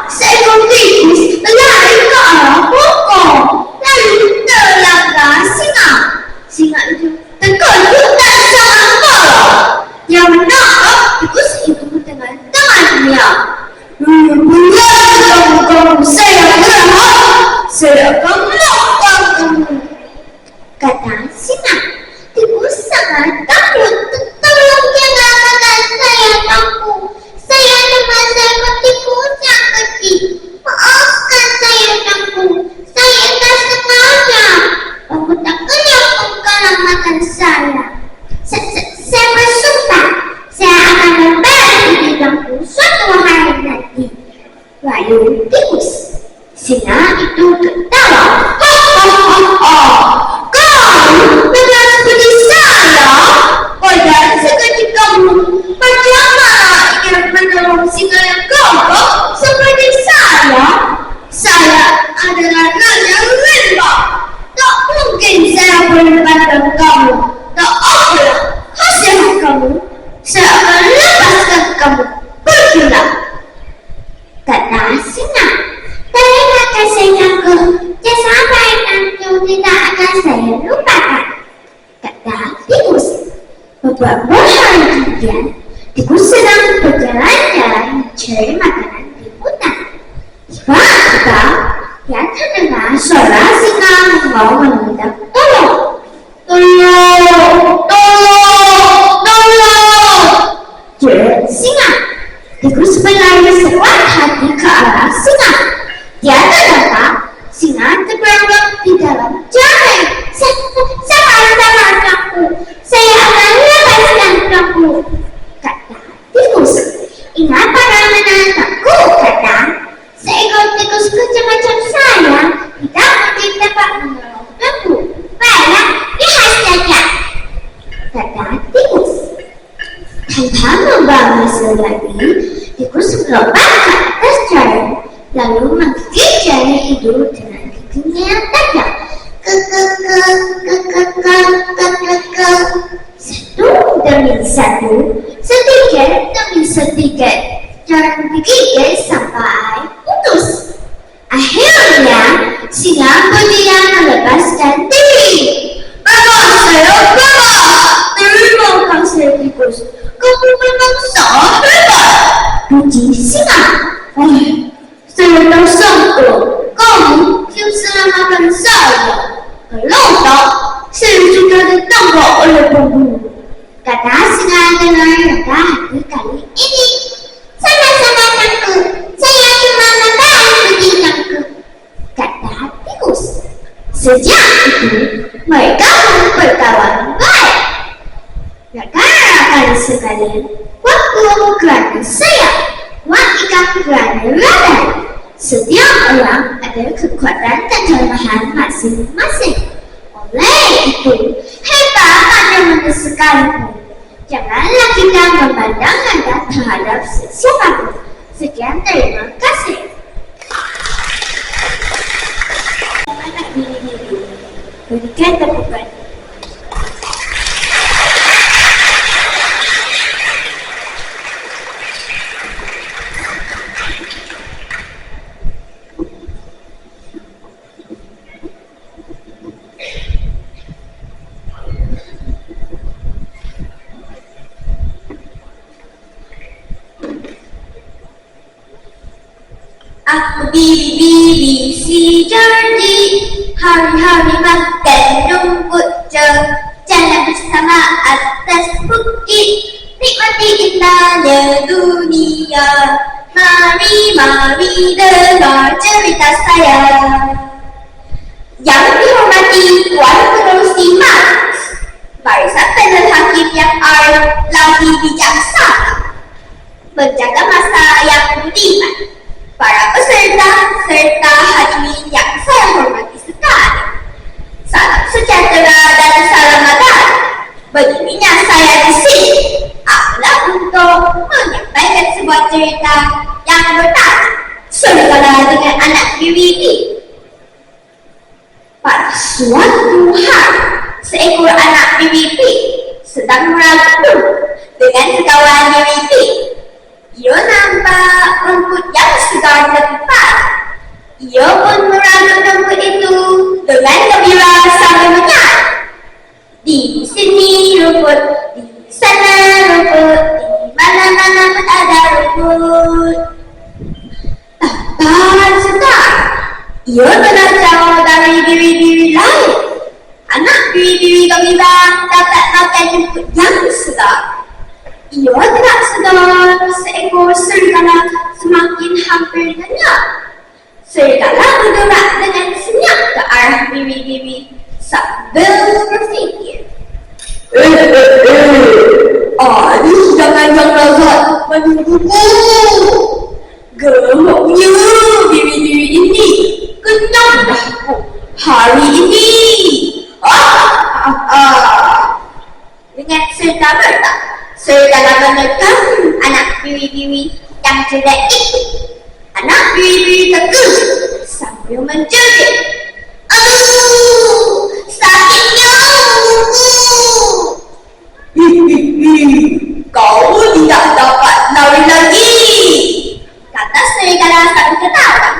seekor tikus berlari ke arah pokok. Lalu terlanggar singa. Singa itu terkejut dan sangat marah. Dia menangkap tikus itu dengan tangannya. Kamu saya gerham, saya akan melakukan kamu, kata singa. Tikus sangat takut. Tolong jangan makan saya, Tuanku. Saya cuma seekor tikus yang kecil. Maafkan Beberapa hari kemudian, tikus sedang berjalan-jalan mencari makanan di hutan. Tiba-tiba, dia terdengar suara singa mau meminta tolong. Tolong! Tolong! Tolong! Jerit singa. Tikus berlari sekuat hati ke arah singa. Dia ternyata singa terperangkap di dalam jaring. Sabar kamu, saya akan lepaskan kamu, kata tikus. Ingat bagaimana aku kata, seekor tikus kecil macam saya tidak mungkin dapat menolong kamu. Baiklah, lihat saja, kata tikus. Tanpa membahas lagi, tikus melompat ke atas jaring, lalu menggigit jaring itu dengan giginya yang tajam. Satu demi satu, sedikit demi sedikit, jaring digigit sampai putus. Akhirnya, singa berdiam melepaskan diri. Bebas saya, bebas! Terima kasih tikus, kamu memang sangat hebat, puji singa. Saya tak sangka kamu yang selamatkan saya. Kalau tak, saya sudah ditangkap oleh pembunuh, kata singa dengan rendah hati kali ini. Sama-sama takut, saya cuma membaik beginiku, kata tikus. Sejak itu, mereka berkawan baik. Rekan-rekan sekalian, waktu kerana saya, wak ikan kerana radar. Setiap orang ada kekuatan dan kelemahan masing-masing. Oleh itu, hebat pada mana sekalipun. Janganlah kita memandang rendah terhadap sesiapapun. Sekian, terima kasih. Anak diri-diri, berikan tepukan. Aku bibi-bibi si Jordi, hari-hari makan rumput jalan bersama atas bukit, nikmati indahnya dunia. Mari dengar cerita saya. Yang dihormati Tuan Pengerusi Marx, barisan panel hakim yang lagi bijaksana, menjaga masa yang budiman, para peserta serta hadirin yang saya hormati sekali. Salam sejahtera dan salam madara. Berdirinya saya di sini adalah untuk menyampaikan sebuah cerita yang bertajuk Serigala dengan Anak Biribi. Pada suatu hari, seekor anak biribi sedang meragut dengan sekawan biribi. Ia nampak rumput yang segar tepat. Ia pun meragut rumput itu dengan gembira sambil menyanyi. Di sini rumput, di sana rumput, di mana-mana pun ada rumput. Tanpa sedar, ia belajar dari biri-biri lain. Anak biri-biri gembira dapat makan rumput yang segar. Ia tidak sedar seekor serigala semakin hampir dengannya. Serigala bergerak dengan senyap ke arah biri-biri sambil berfikir. Alis jangan lezat menungguku. Gemuknya biri-biri ini kenyang dahku hari ini. Dengan serta-merta, serigala menekan anak biri-biri yang jelek itu. Anak biri-biri terkejut sambil menjerit. Aduh, sakitnya. Kau tidak dapat lari lagi, kata serigala sambil ketawa.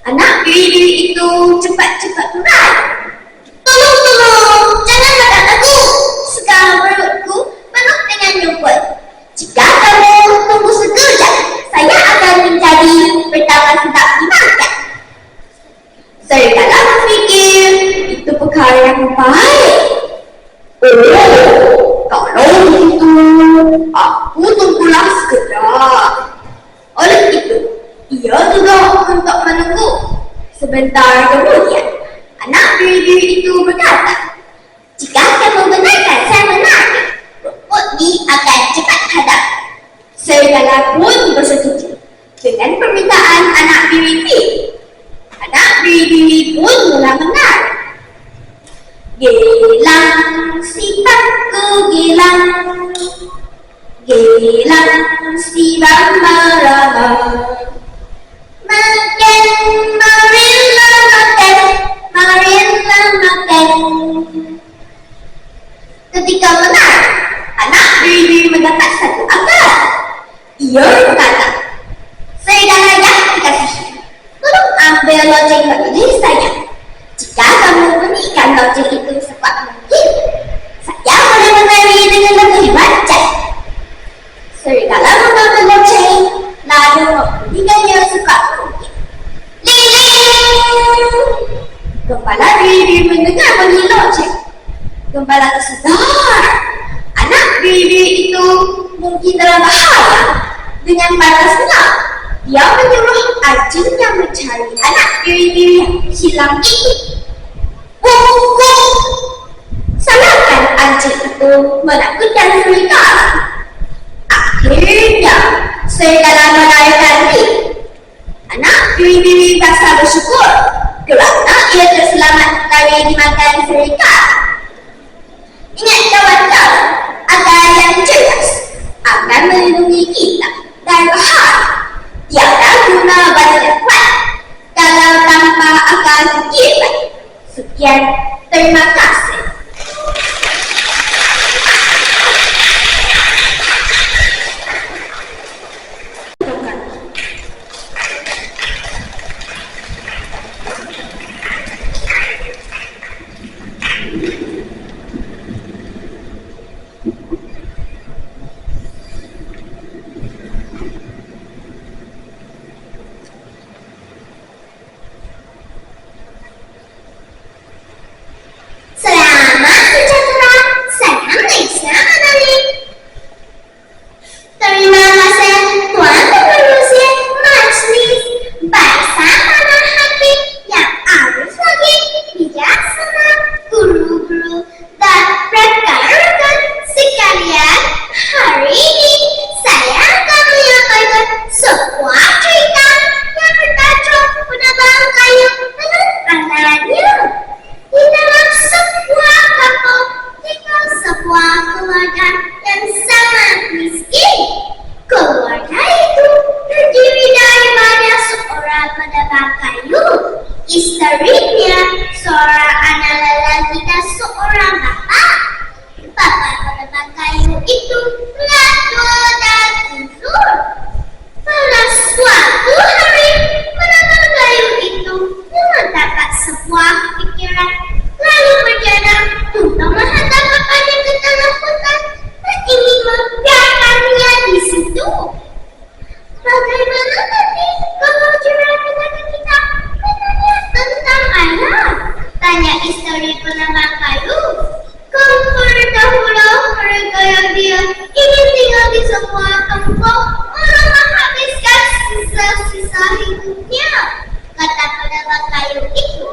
Anak biri-biri itu cepat-cepat berlari. Tolong, jangan makan aku. Sekarang perutku yang baik. Oh, kalau begitu, aku tunggulah sekejap. Oleh itu, ia duduk untuk menunggu. Sebentar kemudian, anak biri-biri itu berkata, "Jika kamu benarkan saya menari, rumput ini akan cepat hadap." Serigala pun bersetuju dengan permintaan anak biri-biri. Anak biri-biri pun mula menari. Gilang si bangku gilang, gilang si bambarama, makan marilah makan, marilah makan. Ketika menari, anak biri mendapat satu akal. Ia berkata, "Serigala yang dikasihi, tolong ambil loceng ini saja. Jika kamu bunyikan loceng itu sekuat mungkin, saya boleh menari dengan lebih lancar." Serigala mengambil loceng, lalu membunyikannya sekuat mungkin. Liling! Gembala biri mendengar bunyi loceng. Gembala tersedar. Anak biri itu mungkin dalam bahaya. Dengan balasnya, dia menyuruh anjingnya mencari anak biri-biri yang hilang itu. Salahkan anjing itu menakutkan serigala. Akhirnya, serigala melarikan diri. Anak biri-biri rasa bersyukur kerana ia terselamat dari dimakan serigala. Ingat kawan-kawan, akal yang cerdas akan melindungi kita dari bahaya. Tiada guna banyak kuat kalau tanpa akal fikiran. Sekian, terima kasih. Selamat sejahtera, salam Malaysia Madani. Terima kasih Tuan Pengerusi Majlis Bahasa Tanah Hati yang arus lagi bijaksana, guru-guru dan rekan-rekan sekalian. Hari ini saya akan menyampaikan sebuah cerita yang bertajuk Penebang Kayu dengan antaranya. Di dalam sebuah kampung tinggal sebuah keluarga yang sangat miskin. Keluarga itu terdiri daripada seorang penebang kayu, istrinya, seorang anak lelaki dan seorang bapak. Bapak penebang kayu itu telah tua dan kusur. Pada suatu hari, penebang kayu itu mendapat sebuah pikiran, lalu berjalan untuk menghadap bapaknya ke tengah hutan dan ingin membiarkannya di situ. Bagaimana nanti kalau cerita kita menanya tentang ayah? Tanya istri penebang kayu. Dahulu mereka yang dia ingin tinggal di sebuah kampung untuk menghabiskan sisa-sisa hidupnya, kata penebang kayu itu.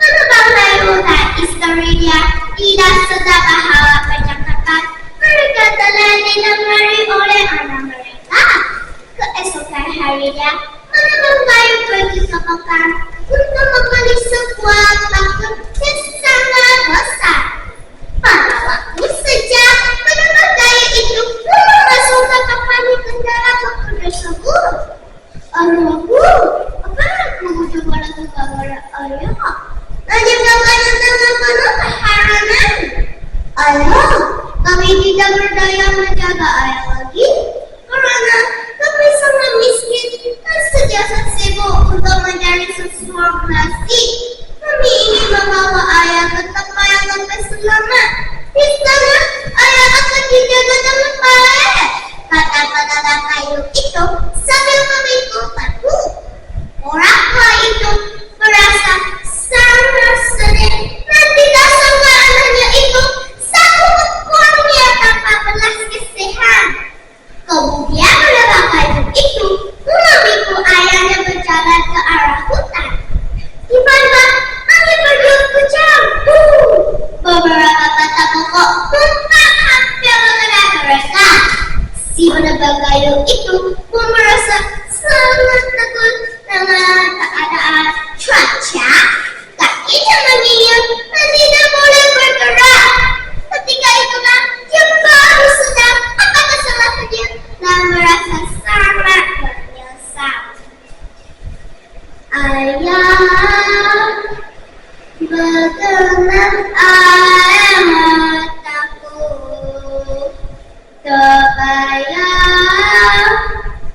Penebang kayu dan istrinya tidak sedang bahwa percakapan mereka telah didengar oleh anak mereka. Keesokan harinya, penebang kayu pergi ke pasar untuk membeli sebuah bakul yang sangat besar. Pada waktu sejak penebang kayu itu memasukkan kapalnya ke dalam bakul tersebut. Ayahku, apa aku coba lakukan pada ayah? Tanya bapaknya dengan penuh keheranan. Ayah, kami tidak berdaya menjaga ayah lagi karena kami sangat miskin dan sejasa sibuk untuk mencari sesuatu plastik. Kami ingin membawa ayah ke tempat yang lebih selamat. Di sana, ayah akan dijaga dengan baik, kata penebang kayu itu sambil memikul batu. Orang tua itu merasa sangat sedih dan tidak tergenang air mataku, terbayang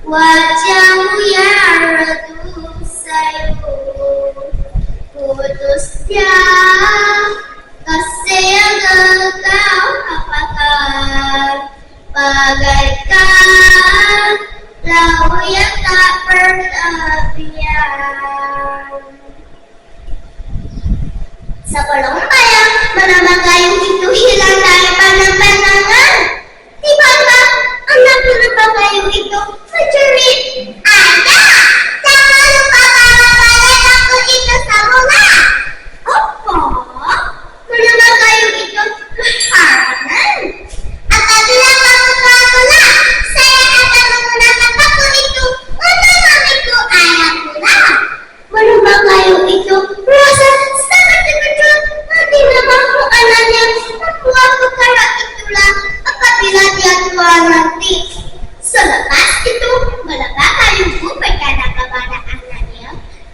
wajahmu yang redup sayu. Putusnya kasih yang engkau apakan, bagaikan laut yang tak bertepian. Sebelum menambah gayung itu hilang dari pandangan, tiba-tiba anak menambah gayung itu menjerit, "Ayah, jangan lupa bawa kalian aku itu semula." Apa? Menambah gayung itu keharapan? Apabila kamu telah, saya akan menggunakan paku itu untuk memikul ayah pulang. Menambah gayung itu merasa sangat terkejut. Tidak mampu anaknya membuat perkara itulah apabila dia tua nanti. Selepas itu, menambah gayungku berkata kepada anaknya,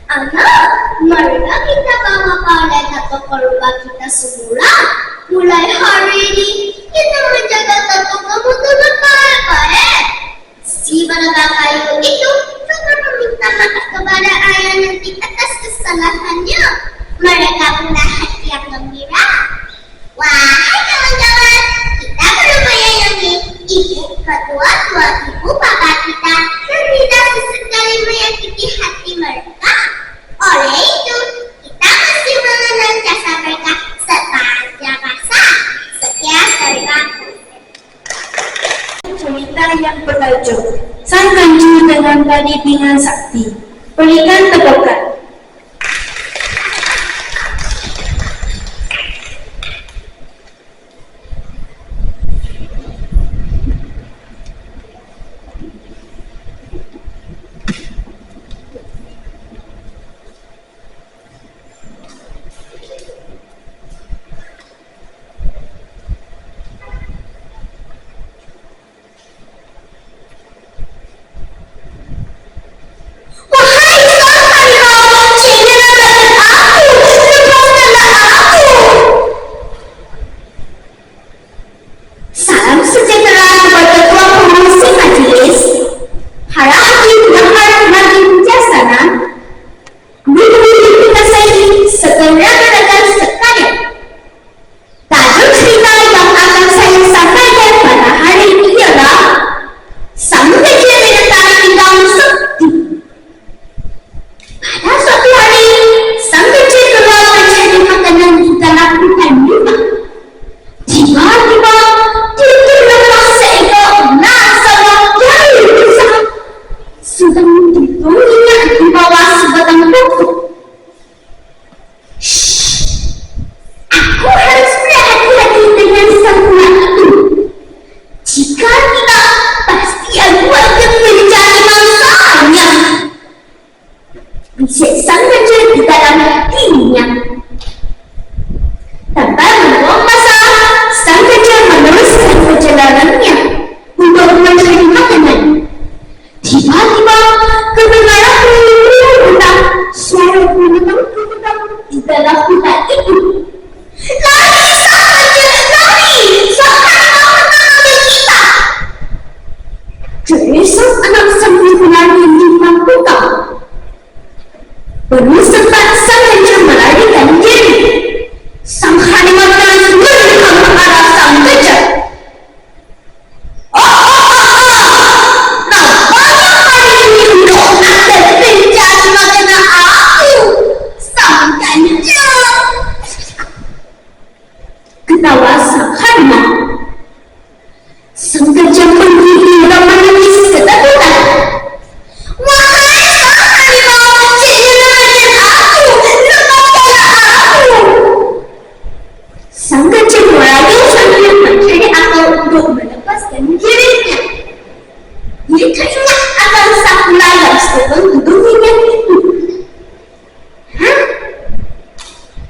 "Anak, marilah kita bawa kalian atau keluarga kita semula. Mulai hari ini, kita menjaga tato kamu dengan baik-baik." Si menambah gayung itu juga meminta maaf kepada ayah nanti atas kesalahannya. Mereka punya hati yang gembira. Wahai kawan-kawan, kita perlu menyayangi ibu, kedua-dua ibu bapak kita dan tidak sesekali menyakiti hati mereka. Oleh itu, kita mesti mengenal jasa mereka sepanjang masa. Sekian dari aku. Cerita yang bertajuk Sang Kanju dengan Tadi Pingan Sakti. Berikan tepukan.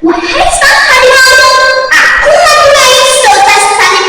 Wahai sang harimau, aku mempunyai sebelas tali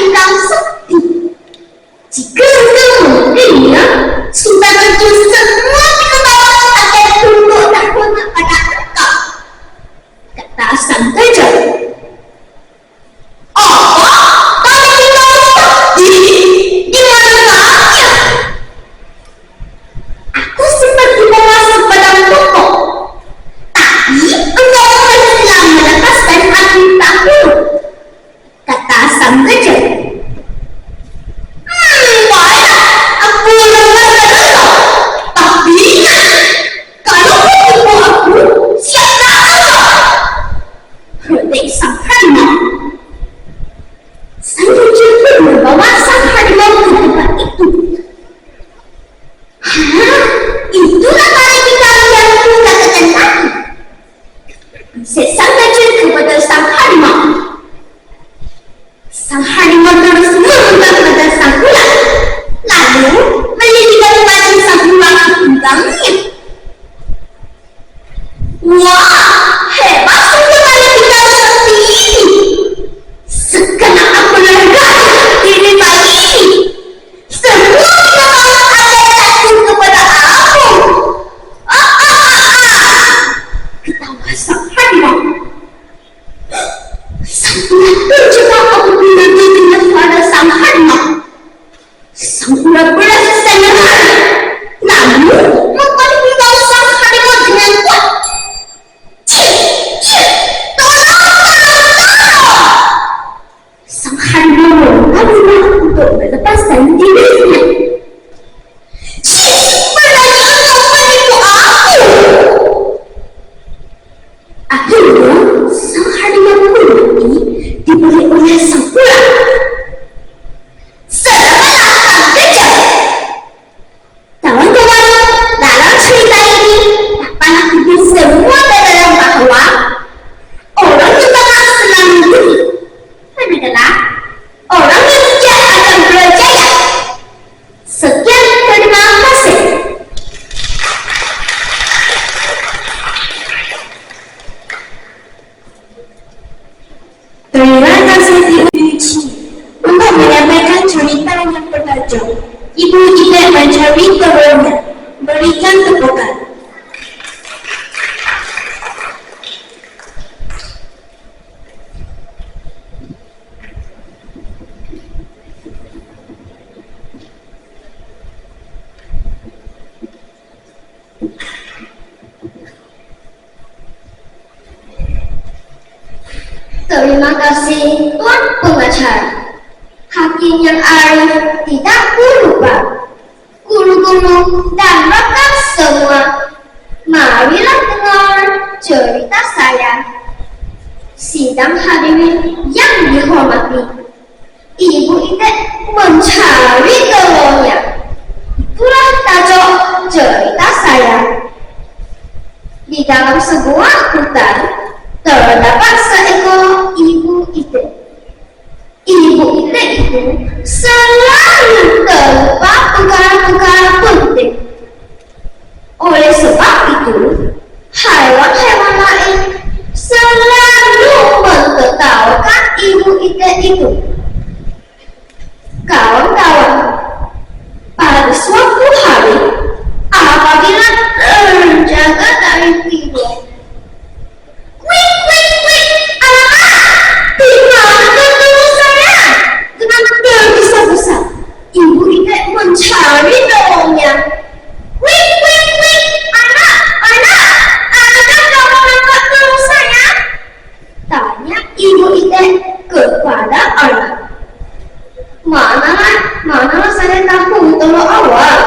Sudah tercegah apabila dia dengan pada sang harimau. Sang ular berasa senang, namun memperhatikan sang harimau dengan kuat. Sang harimau melangkah untuk melepaskan dirinya. Berani engkau menipu aku! Akhirnya, sang harimau mati diberi oleh sang ular. Selamatlah sang gajah! Kawan-kawan, dalam cerita ini dapat kita semua terdalam bahawa orang yang bakal senang diri adalah orang yang bijak akan berjaya. Sekian, terima kasih. Terima kasih Ibu Yuci untuk menyampaikan cerita yang bertajuk Ibu Tidak Mencari Telurnya. Berikan tepukan. Terima kasih Tuan Pengacara. Hakim yang arif tidak lupa. Guru-guru dan rekan semua, marilah dengar cerita saya. Sidang hadirin yang dihormati, Ibu Ida mencari telurnya. Itulah tajuk cerita saya. Di dalam sebuah hutan terdapat seekor ibu ide. Ibu ide itu selalu terlupa perkara-perkara penting. Oleh sebab itu, haiwan-haiwan lain selalu mentertawakan ibu ide itu. Kawan-kawan, pada suatu hari, apabila terjaga dari tidur, wik, wik, wik, alamak, di mana telur saya? Dengan tergesa-gesa, ibu ide mencari telurnya. Wik, wik, wik, anak, adakah kamu nampak telur saya? Tanya ibu ide kepada anak. Manalah saya tahu telur awak.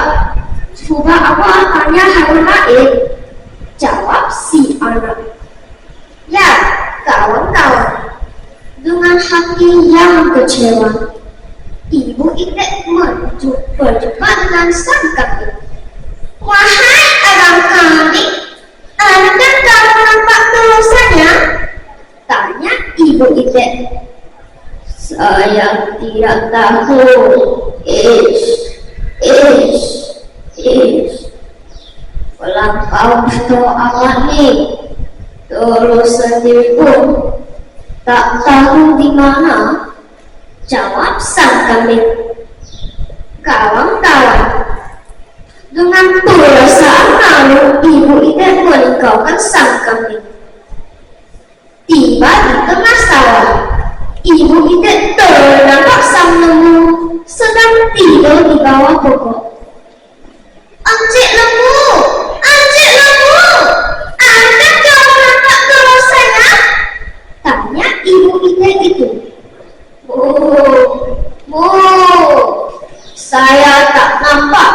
Coba awak tanya haiwan lain. Jawab si anak. Ya, kawan-kawan, dengan hati yang kecewa, ibu ide berjumpa dengan sang kambing. Wahai abang kambing, adakah kamu nampak telur saya? Tanya ibu ide. Saya tidak tahu. Melampau betul awak ni. Terus sendiri pun tak tahu di mana. Jawab sang kambing. Kawan-kawan, dengan perasaan malu, ibu ide meninggalkan sang kambing. Tiba di tengah sawah, ibu ide ternampak sang lembu sedang tidur di bawah pokok. Encik lembu, adakah kamu nampak telur saya? Tanya ibu ide itu. Saya tak nampak.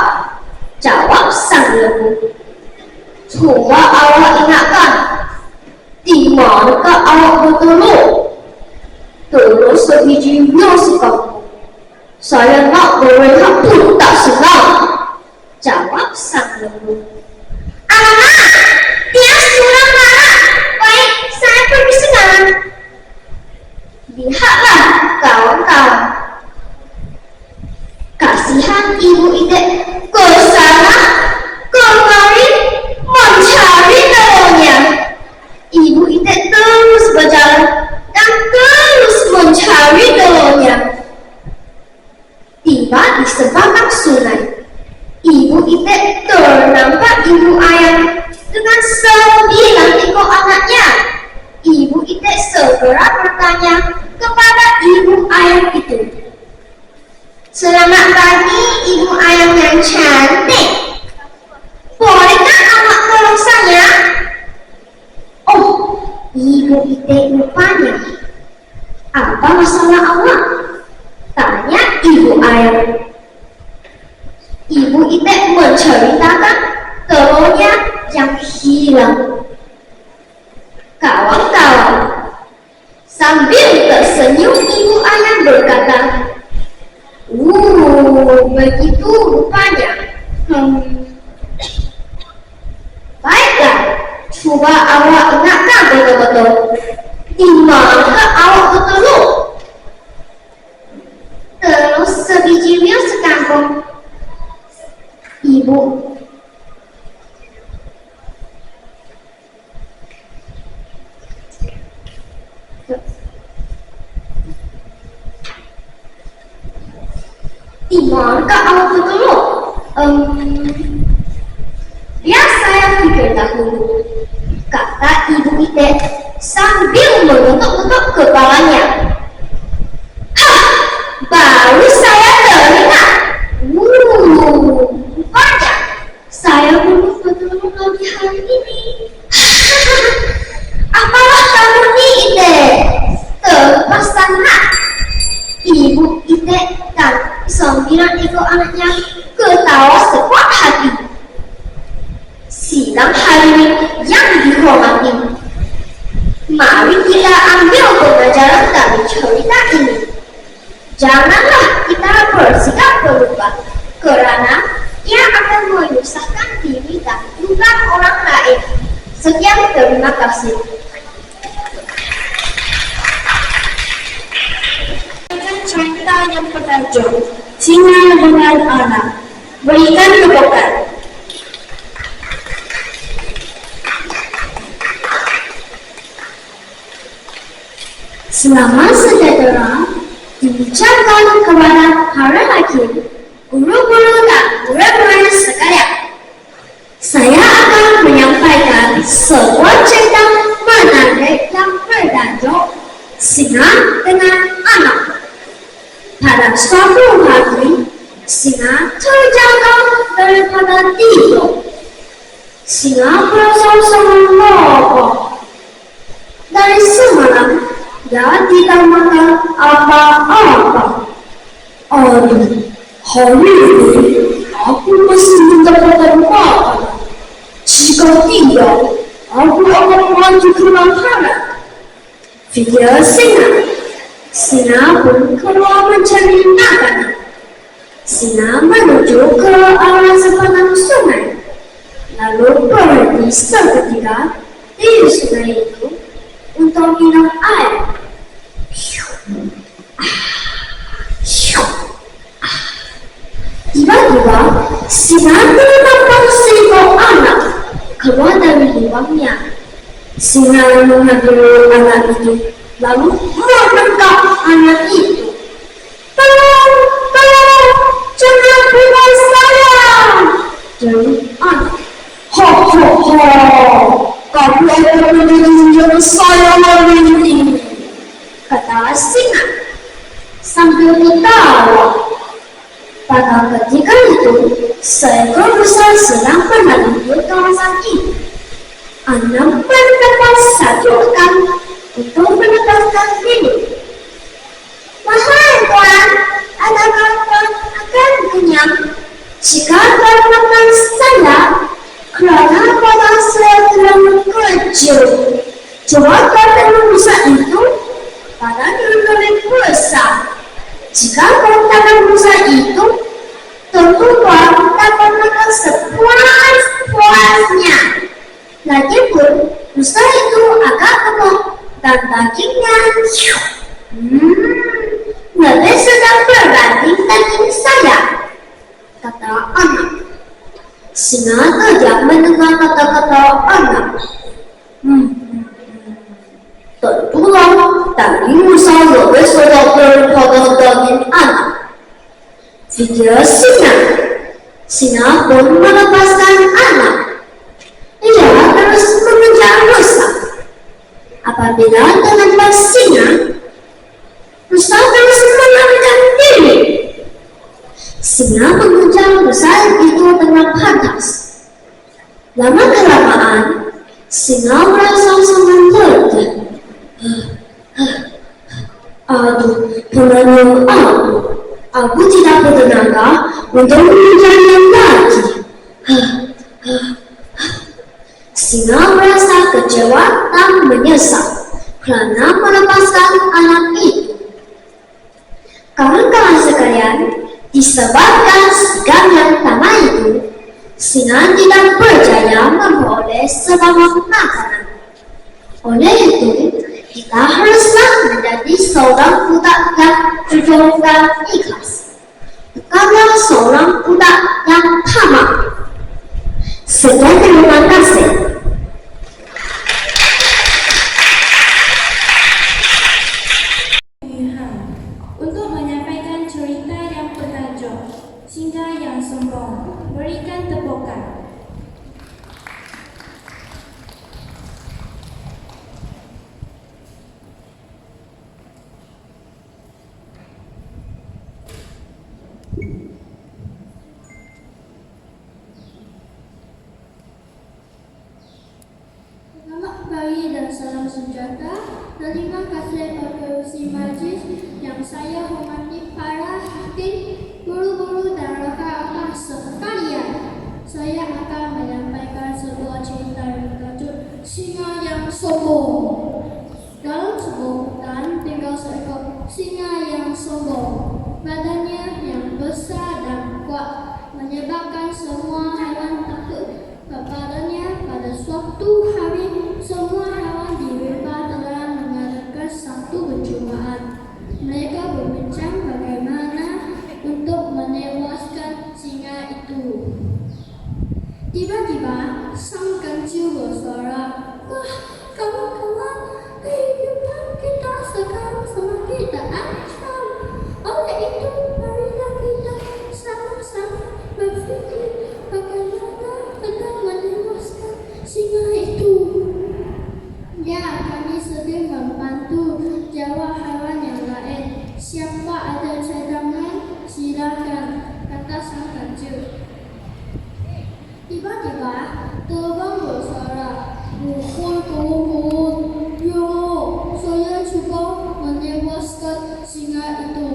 Jawab sang lembu. Coba awak ingatkan, di manakah awak bertelur? Telur sebiji yang sekampung. Saya nak berehat pun tak senang. Jawab sang lembu. Alamak, dia sudah marah. Baik, saya pergi sekarang. Lihatlah kawan-kawan, kasihan ibu ide ke sana kemari mencari telurnya. Ibu ide terus berjalan dan terus mencari telurnya. Tiba di sebatang sungai, ibu ide ternampak ibu ayam dengan 9 ekor anaknya. Ibu ide segera bertanya itu. Selamat pagi, ibu ayam yang cantik. Bolehkah awak tolong saya? Oh, ibu Ite rupanya. Apa masalah awak? Tanya ibu ayam. Ibu Ite menceritakan telurnya yang hilang. Kawan-kawan, sambil tersenyum ibu ayam berkata, begitu rupanya. Baiklah, coba awak ingatkan betul-betul. Di mana awak bertelur? Telur sebiji riu sekampung. Ibu Di manakah awak bertelur? Biar saya pikir dahulu, kata ibu Ite sambil mengetuk-ketuk kepalanya. Baru saya teringat. Rupanya saya belum bertelur lagi hari ini. Apalah kamu ni, Ite? Terlepas sangat. Ibu Ite dan 9 ekor anaknya ketawa sekuat hati. Sidang hari ini yang dihormati, mari kita ambil pelajaran dari cerita ini. Janganlah kita bersikap berubah, karena ia akan menyusahkan diri dan juga orang lain. Sekian, terima kasih. Cerita yang bertajuk Singa dengan Anak. Berikan tepukan. Selamat sejahtera diucapkan kepada para hakim, guru-guru dan murid-murid sekalian. Saya akan menyampaikan sebuah cerita menarik yang bertajuk Singa dengan Anak. Pada suatu hari, singa terjaga daripada tidur. Singa bersama-sama merokok. Dari semalam, dia tidak makan apa-apa. Aduh, hari ini aku masih mendapatkan makan. Jika tidak, aku akan maju ke lapangan. Pikir singa. Singa pun keluar mencari makanan. Singa menuju ke arah sepanjang sungai. Lalu berhenti seketika di sungai itu untuk minum air. Tiba-tiba, singa menangkap seekor anak keluar dari lubangnya. Singa mengambil anak itu, lalu menangkap anak itu. Tolong, tolong, jangan bunuh saya! Jadi anak, ho ho ho, kamu akan menjadi senjata saya hari ini, kata singa sambil tertawa. Pada ketika itu, seekor besar sedang berlari di kawasan itu. Anak mendapat satu rekan untuk menenangkan diri. Wahai tuan, adakah tuan akan kenyang jika tuan makan saya? Kerana pada saya telah bekerja. Coba tuan tenun busa itu pada lebih besar. Jika tuan tanam busa itu, tentu tuan dapat makan sepuas-puasnya. Lagipun, busa itu agak gemuk dan dagingnya lebih sedang berbanding daging saya, kata anak. Singa kejam mendengar kata-kata anak. Tentulah daging busa lebih sedap daripada daging anak, pikir singa. Singa pun melepaskan anak. Ia terus mengejar rusa. Apabila dengan singa, rusa terus menangkap Singa mengejar rusa itu dengan pantas. Lama-kelamaan, singa merasa sangat letih. Aduh, penanya aku tidak bertenaga untuk mengejarnya lagi. Singa merasa kecewa dan menyesal kerana melepaskan anak itu. Kawan-kawan sekalian, disebabkan sigap yang pertama itu, singa tidak berjaya memperoleh semua makanan. Oleh itu, kita haruslah menjadi seorang budak yang jujur dan ikhlas, bukanlah seorang budak yang tamak. Sekian, terima kasih. Untuk menyampaikan cerita yang bertajuk Singa yang Sombong, berikan tepukan. Selamat pagi dan salam sejahtera. Terima kasih Profesor Majlis yang saya hormati, para hakim, guru-guru dan rakan-rakan sekalian. Saya akan menyampaikan sebuah cerita yang bertajuk Singa yang Sombong. Dalam sebuah hutan tinggal seekor singa yang sombong. Badannya yang besar dan kuat menyebabkan semua hewan takut kepadanya. Pada suatu hari, semua hewan di rimba telah mengadakan satu perjumpaan. Mereka berbincang bagaimana untuk menewaskan singa itu. Tiba-tiba, sang kancil bersuara, "Wah, kawan-kawan, kehidupan kita sekarang semakin terancam. Oleh itu, marilah kita sama-sama berfikir bagaimana kita menewaskan singa itu." "Ya, kami sedang membantu," jawab hewan yang lain. "Siapa ada cadangan? Silakan," kata sang kancil. Tiba-tiba, terbang bersuara, "Wahai kawan-kawan, ya, saya cuba menewaskan singa itu."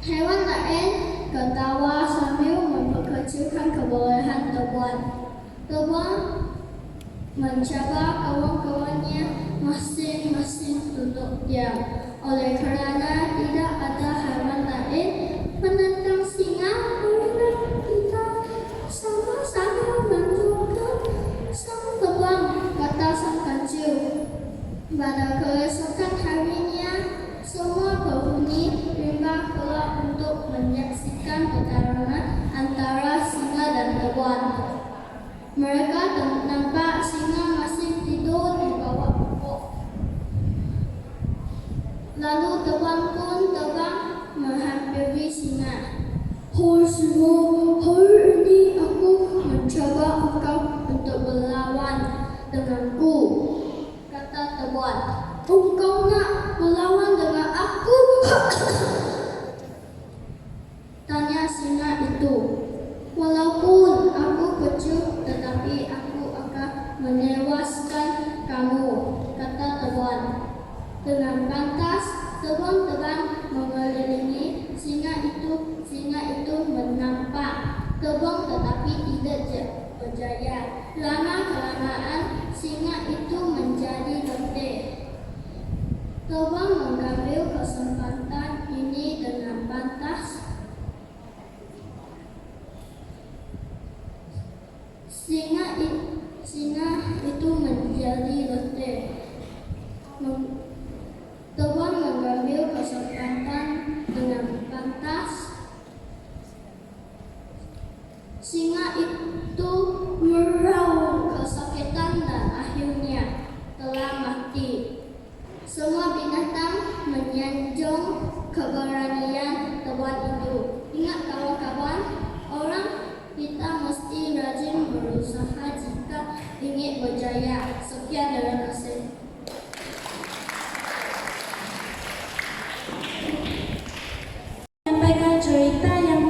Hewan lain ketawa sambil memperkecilkan kebolehan terbang. Terbang mencabar kawan-kawannya, masing-masing duduk diam. Oleh kerana tidak ada hewan lain menentang singa, marilah kita sama-sama menunjukkan sang terbang, kata sang kancil. Pada keesokan harinya, semua penghuni rimba keluar untuk menyaksikan pertarungan antara singa dan terbang. Mereka nampak singa masih tidur di bawah pokok. Lalu terbang pun terbang menghampiri singa. "Hai singa, hari ini aku mencoba engkau untuk berlawan denganku," kata terbang. "Engkau nak berlawan dengan aku?" tanya singa itu. "Walaupun aku kecil, tetapi aku akan menewaskan kamu," kata terbang. Dengan pantas, terbang-terbang mengelilingi singa itu. Singa itu menampak terbang tetapi tidak berjaya. Lama-kelamaan, singa itu menjadi letih. Terbang mengambil kesempatan ini dengan pantas. Singa itu menjadi letih. Terbang mengambil kesempatan dengan pantas. Singa itu meraung kesakitan dan akhirnya telah mati. Semua binatang menyanjung keberanian terbang itu. Ingat kawan-kawan, orang kita mesti rajin berusaha jika ingin berjaya. Sekian, terima kasih. Menyampaikan cerita yang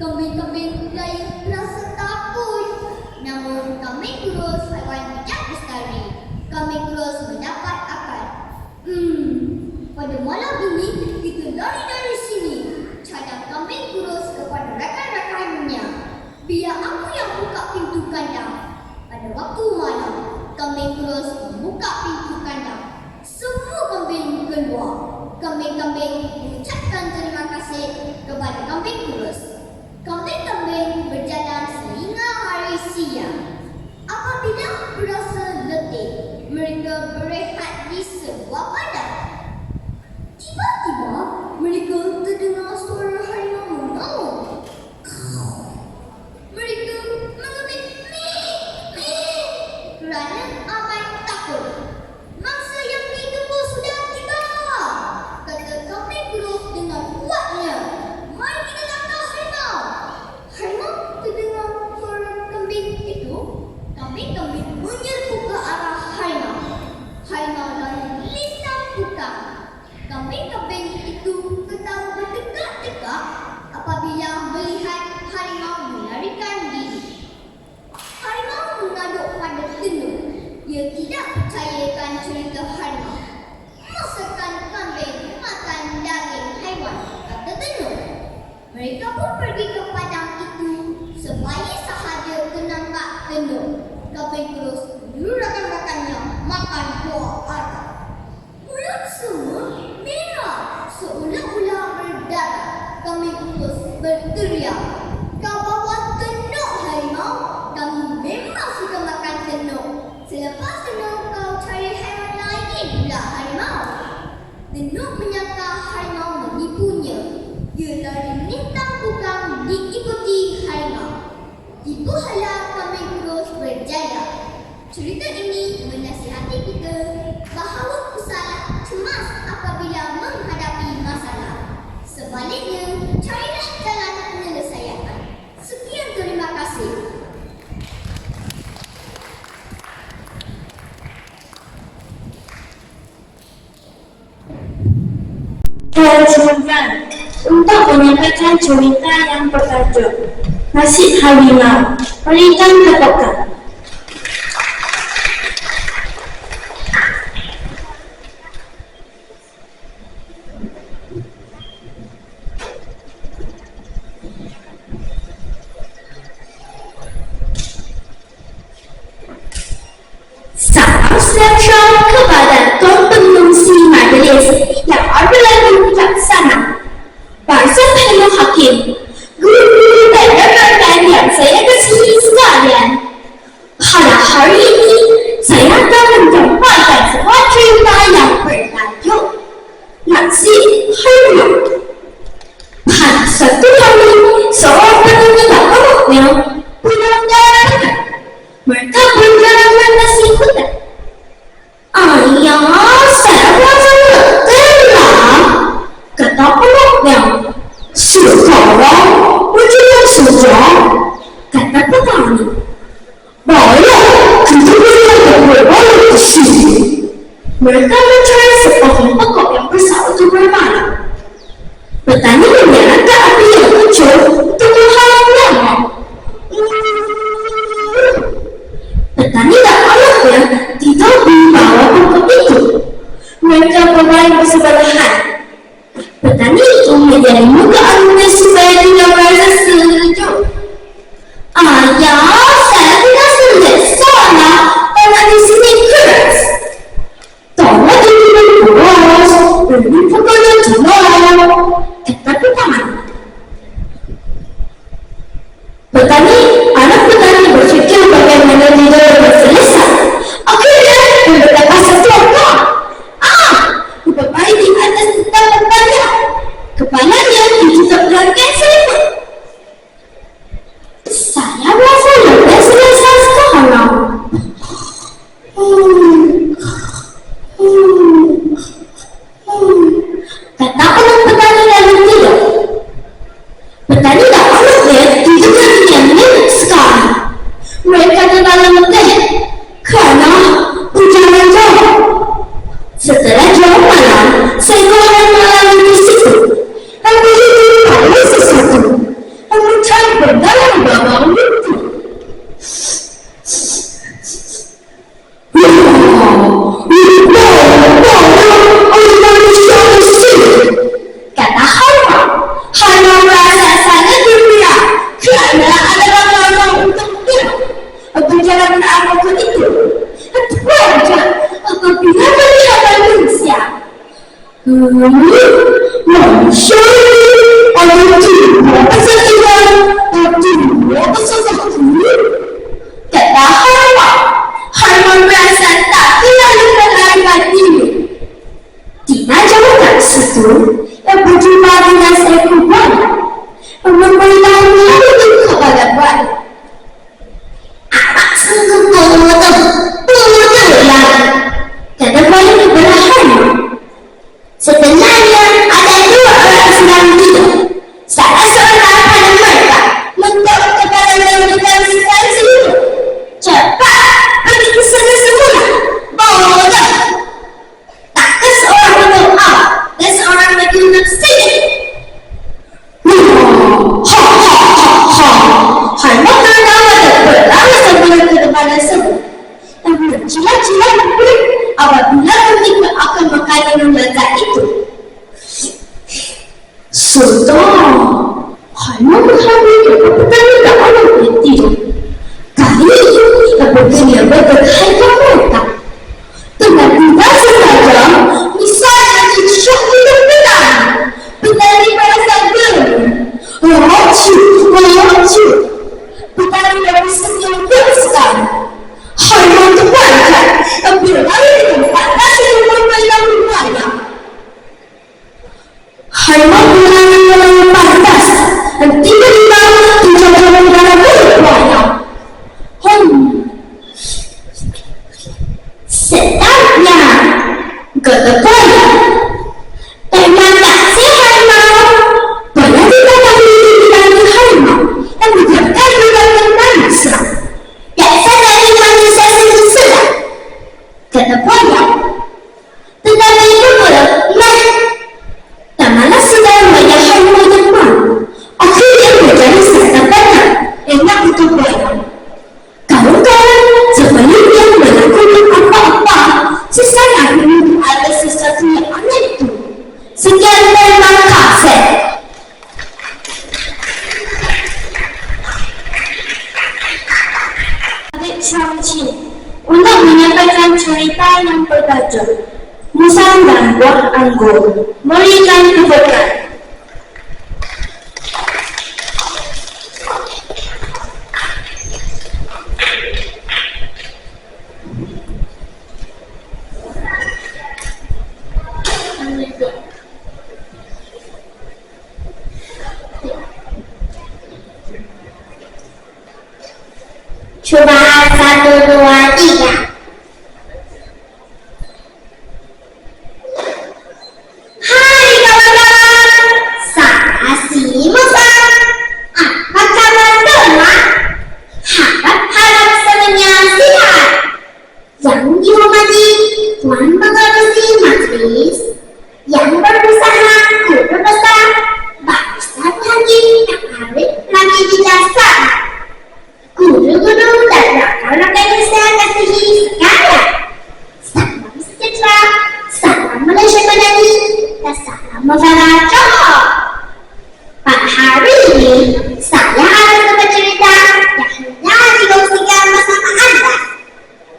Kambing-kambing lain rasa takut. Namun kambing kurus haiwan bijak bestari. Kambing kurus mendapat akal. Pada malam ini kita lari dari sini. Cadang kambing kurus kepada rakan-rakannya. Biar aku yang buka pintu kandang. Pada waktu malam, kambing kurus membuka pintu kandang. Semua kambing keluar. Kambing-kambing mengucapkan terima kasih kepada kambing kurus. Kambing-kambing berjalan sehingga hari siang. Apabila berasa letih, mereka berehat di sebuah padang. Tiba-tiba, mereka terdengar suara harimau mengaum. Mereka mengetik mie kerana amat takut. Mangsa yang ditunggu sudah tiba, kata kambing kurus dengan kuatnya. Mari kita tangkap harimau. Harimau terdengar suara kambing itu. Kambing-kambing menyerbu ke arah harimau. Harimau lalu lintang putang. Kambing-kambing itu ketawa berdekat-dekat apabila melihat harimau melarikan diri. Harimau mengaduk pada tenung. Ia tidak percayakan cerita harimau. Masakan kambing makan daging haiwan, kata tenung. Mereka pun pergi ke padang itu sebaik sahaja menangkap tenung. Kambing kurus menyuruh rakan-rakannya makan buah arah. Mulut semua merah seolah-olah berdarah. Kambing kurus berteriak, "Kau bawa tenung harimau? Kami memang suka makan tenung. Selepas tenung kau cari haiwan lain pula harimau." Tenung menyangka harimau menipunya. Dia lari lintang putang diikuti harimau. Ibu hala kambing kurus berjaya. Cerita ini menasihati kita bahawa usahalah cemas apabila menghadapi masalah. Sebaliknya, carilah jalan penyelesaian. Sekian, terima kasih. Children, untuk menyampaikan cerita yang bertajuk Nasib Harimau, Pelitang Kepokan. Salam sejahtera kepada tuan pengungsi majlis yang berlaku bijaksana. Bangsa penuh hakim, guru-guru dan rekan-rekan yang saya kasihi sekalian. Pada hari ini, saya akan menyampaikan sebuah cerita yang bertajuk Nasib Harimau. Pada satu hari, seorang petani dan anaknya pulang jalan. Mereka berjalan melintasi hutan. "Ayah, saya rasa letihlah," kata anaknya. "Sekarang berjalan saja," kata petani. "Baiklah, kita berjalan berbalik ke sini." Mereka mencari sepotong pokok yang besar untuk bermalam. Petani menyalakan api yang kecil untuk menghalang lama. Petani dan anaknya tidak membawa pokok itu. Mereka bermain bersebelahan. Petani itu menjadi muka anaknya supaya tidak merasa sejuk. "Ayah, saya tidak selesa karena di sini keras. Tolong diberi buas, beri pokoknya jelas," kata petani. Anak petani berfikir bagaimana dia dapat selesai. Akhirnya, dia berkata satu akal. Lebih baik di atas tentang petani. Kepalanya ditutup bahagian selimut. "Saya rasa lebih selesai sekarang." Kata anak petani lalu tidur. Petani dan anaknya tidur dengan nyenyak manusia ada jiwa kesatuan, jiwa kesatuan. Kata Harimau merasa tak terlalu melarikan diri. Tidak jauh dari situ, yang berjumpa dengan seekor buaya yang memberitahunya itu kepada buaya. Apa sungguh bodoh lagi, kata buaya kepada harimau. Sebenarnya ada dua orang sedang tidur. Salah seorang pada mereka mentok kepada memberikan sekali seluruh. Cepat pergi ke sana semula. Bodoh. Takkan seorang menurut awak dan seorang lagi untuk sedih. Harimau tertawa dan berlari sambil ke depan semua. Dan berjilat-jilat kulit apabila mereka akan makanan yang lezat itu. Sudah, Harimau menghampiri petani dan orang yang tidur. Kali ini, apabila berkaitan mereka. Dengan tidak sengaja, misalnya jejak hidup petani merasa geli. Lucu. Petani dari sekian besar. Harimau terbangkan dan berlari dengan panas yang membayang buaya. Harimau berlari dengan panas dan tiba-tiba terjatuh dalam mulut buaya. Sedapnya, kata buaya. Terima kasih harimau. Buaya tidak tahu dibilangi harimau yang dibiarkan dengan manusia. Dasar dari manusia sedang, kata buaya. Tetapi itu boleh, tak malas sudah banyak harimau yang malu. Akhirnya menjadi serta benar, enak untuk buaya. Kawan-kawan, sebelum yang melakukan apa-apa, sesaat ini ada sesuatu yang aneh itu. Sekian terima kasih. Adik Syamsi, untuk menyampaikan cerita yang bertajuk Musang dan Buah Anggur, berikan keberkahan. Coba 1, 2, 3. Hai kawan-kawan, saya si Musang. Apa kabar teman? Harap semuanya sehat. Yang dihormati Tuan Pengerusi Majlis, yang berusaha guru besar, Pak Ustadz Haji yang arif lagi bijaksana, guru-guru dan rakan-rakan yang saya kasihi sekalian. Salam sejahtera, salam Malaysia Madani, dan salam Negara Johor. Pada hari ini, saya akan bercerita yang hendak dikongsikan bersama Anda.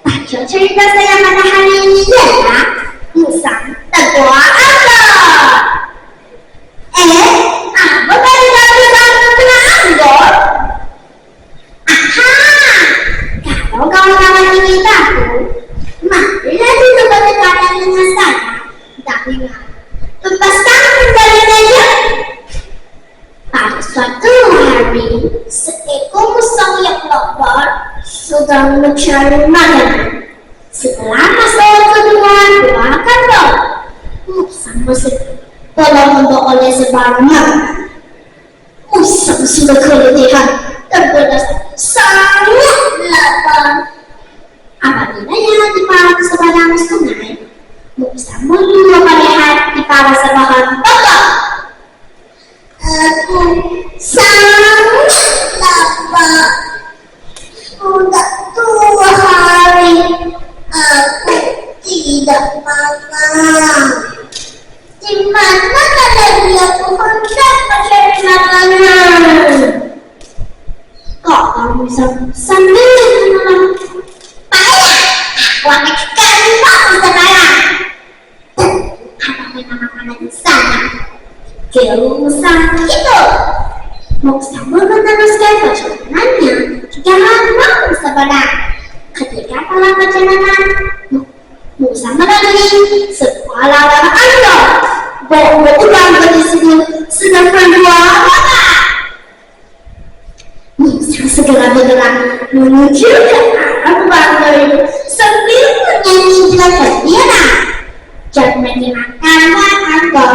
Tajuk cerita saya pada hari ini ialah Musang dan Buah Anggur. Apa kata Musang dan Anggur? Kalau kawan-kawan ingin tahu, marilah kita berdekatan dengan saya. Tak dengar pesan dari meja. Pada suatu hari, seekor musang yang lapar sedang mencari makanan. Setelah masuk ke rumah Buah Anggur, musang telah memperoleh sebarang makanan. Musang sudah keletihan dan berasa sangat lapar. Apabila ia tiba ke seberang sungai, musang melulu melihat di para sebahan pokok. Aku sangat lapar. Sudah 2 hari aku tidak makan. Di mana lagi aku hendak mencari makanan? Kok musang sambil menelan? Baiklah, aku akan kembali sekarang. Apa memang makanan keusahaan itu. Sambil meneruskan perjalanannya, jangan mau bersabar. Ketika dalam perjalanan, Musa melalui sebuah lawan anggur. Berulang berdisitu sedang berdua apa? Musa segera bergerak menuju ke arah bangga itu sambil menyanyi dengan gembira dan menyenangkan anggur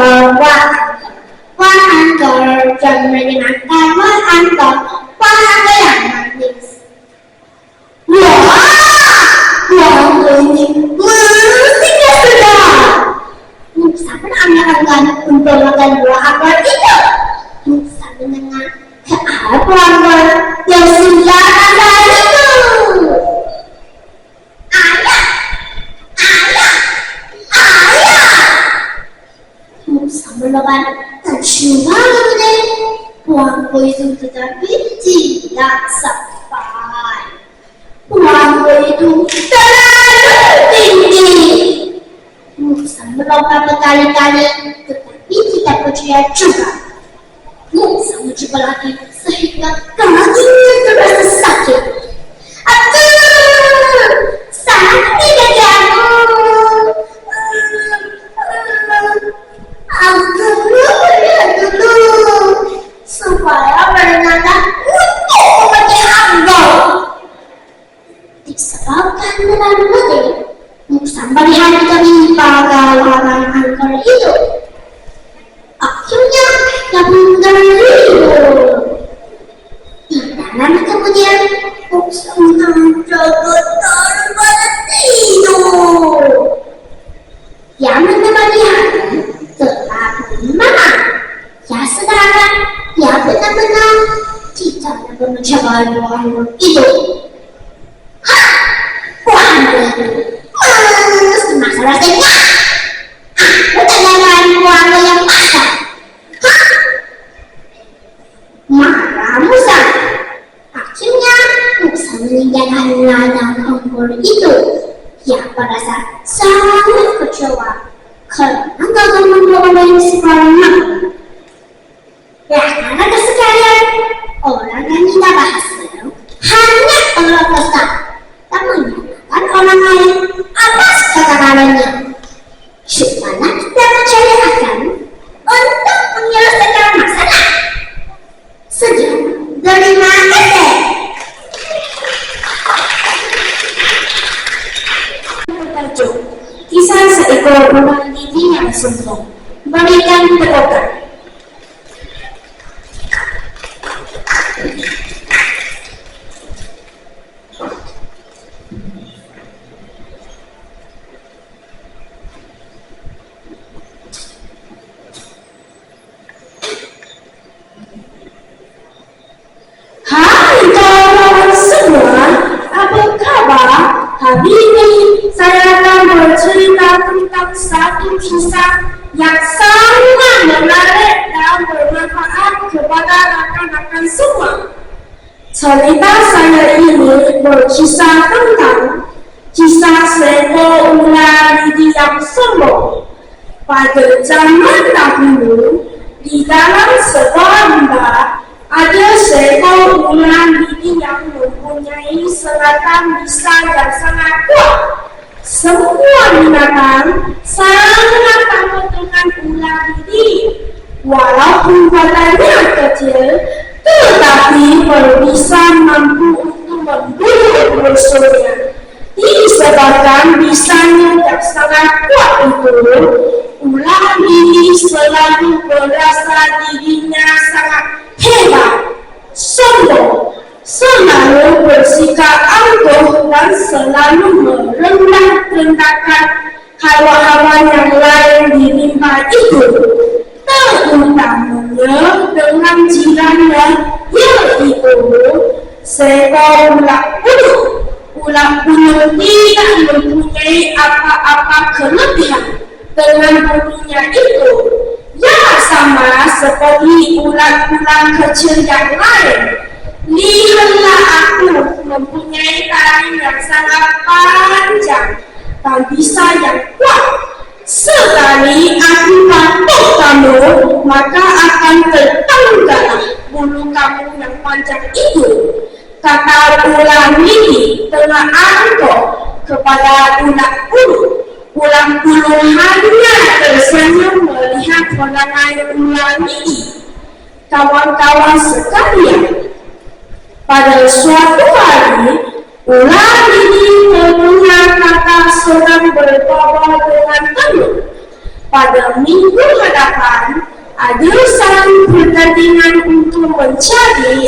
dan menyenangkan anggur yang manis. Wah, ini musiknya sudah. Musa mengambil untuk makan buah anggur itu. Musa menengah ke arah buah anggur yang sudah ada itu. Ayah! Musa menelan dan coba mengenai buah anggur itu, tetapi tidak sampai. Buah anggur itu terlalu tinggi. Musa melompat berkali-kali, tetapi tidak percaya juga. Musa mencoba lagi sehingga kakinya terasa sakit. Aduh, sakit dadaku. Dulu supaya berenanglah untuk memecah anggur. Disebabkan terlalu letih, Musa melihat kelimpangan anggur itu. Akhirnya dapat tertidur. Tidak lama kemudian, Musa mencoba pada tidur. Yang menemaninya telah bermalam. Ya saudara, ya benar-benar tidak dapat mencoba buah anggur itu. Buah anggur itu masalah saja. Bukan dengan buah anggur yang masak. Marah Musa. Akhirnya Musa meninggalkan ladang anggur itu. Yang merasa sangat kecewa karena gagal memperoleh sebarang. Karena sekalian, orang yang tidak berhasil hanya Allah Ta'ala tak menyatakan orang lain atas kegagalannya. Supaya kita percaya akan untuk menyelesaikan masalah. Sejak terima kasih. Kisah seekor ular gigi yang sombong berikan terokan. Hai kawan semua, apa kabar? Hari ini saya akan bercerita tentang satu kisah yang sangat menarik dan bermanfaat kepada rakan-rakan semua. Cerita saya ini berkisah tentang kisah seekor ular gigi yang sombong. Pada zaman dahulu, di dalam sebuah lembah ada seekor ular gigi yang mempunyai selatan bisa yang sangat kuat. Semua binatang sangat takut dengan ular gigi. Walaupun badannya kecil, tetapi berbisa mampu untuk membunuh musuhnya. Disebabkan bisanya yang sangat kuat itu, ular gigi selalu merasa dirinya sangat hebat, sombong, selalu bersikap angkuh dan selalu merendah-rendahkan hawa-hawa yang lain di lembah itu, terutamanya dengan jirannya yaitu seekor ular bulu. Ular bulu tidak mempunyai apa-apa kelebihan dengan bulunya itu. Ya, sama seperti ular-ular kecil yang lain. Lihatlah aku mempunyai taring yang sangat panjang dan bisa yang kuat. Sekali aku patok kamu, maka akan tertanggallah bulu kamu yang panjang itu, kata ular ini tengah angkuh kepada ular bulu. Ular bulu hanya tersenyum melihat perangai ular ini. Kawan-kawan sekalian, pada suatu hari, ular ini mendengar kata seorang berbawa dengan penuh. Pada minggu hadapan, ada satu pertandingan untuk mencari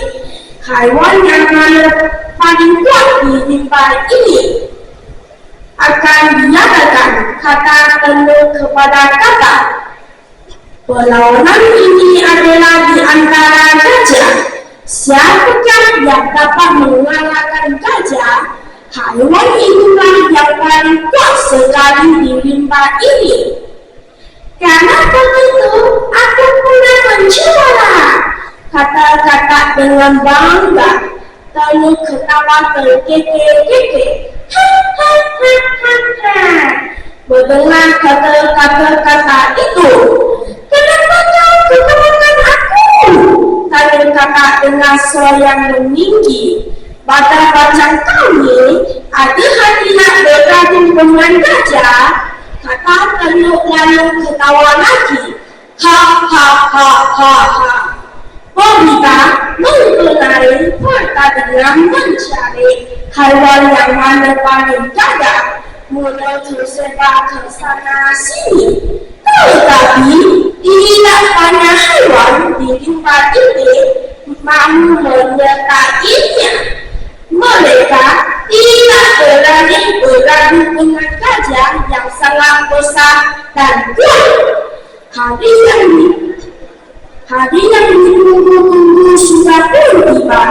haiwan yang mana paling kuat di limbah ini. Akan diadakan kata penuh kepada kata. Perlawanan ini adalah di antara gajah. Siapakah yang dapat mengalahkan gajah? Haiwan itulah yang paling kuat sekali di limbah ini. Karena begitu, aku pula menjuara, kata-kata dengan bangga, lalu ketawa terkekeh-kekeh. Mendengar kata-kata itu, kenapa kau ketawakan aku? Kata dengan suara yang meninggi. Pada bacaan kami, ada hadiah bergabung dengan gajah. Kata teluk lalu ketawa lagi. Ha ha ha ha ha. Pembita mempelai pertandingan mencari haiwan yang mana paling gagah. Mula tersebar ke sana sini. Tetapi tidak banyak haiwan di limbah ini mahu menyertainya. Mereka tidak berani beradu dengan gajah yang sangat besar dan kuat. Hari yang ditunggu-tunggu sudah pun tiba.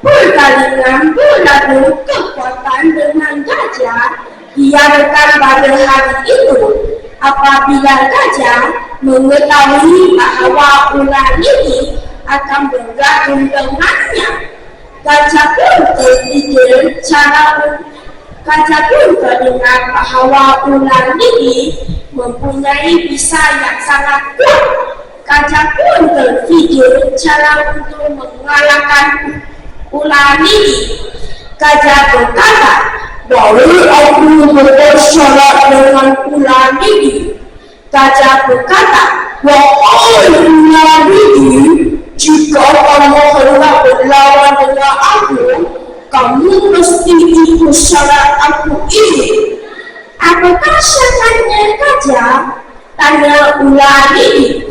Pertandingan beradu kekuatan dengan gajah diadakan pada hari itu. Apabila gajah mengetahui bahawa ular ini akan bergabung dengannya, gajah pun teringat bahawa ular ini mempunyai bisa yang sangat kuat. Gajah pun terfikir cara untuk mengalahkan ular ini. Gajah berkata, baru aku bersyarat dengan ular ini. Gajah berkata, wahai ular ini, jika kamu hendak berlawan dengan aku, kamu mesti ikut syarat aku ini. Apakah syaratnya gajah? Tanya ular ini.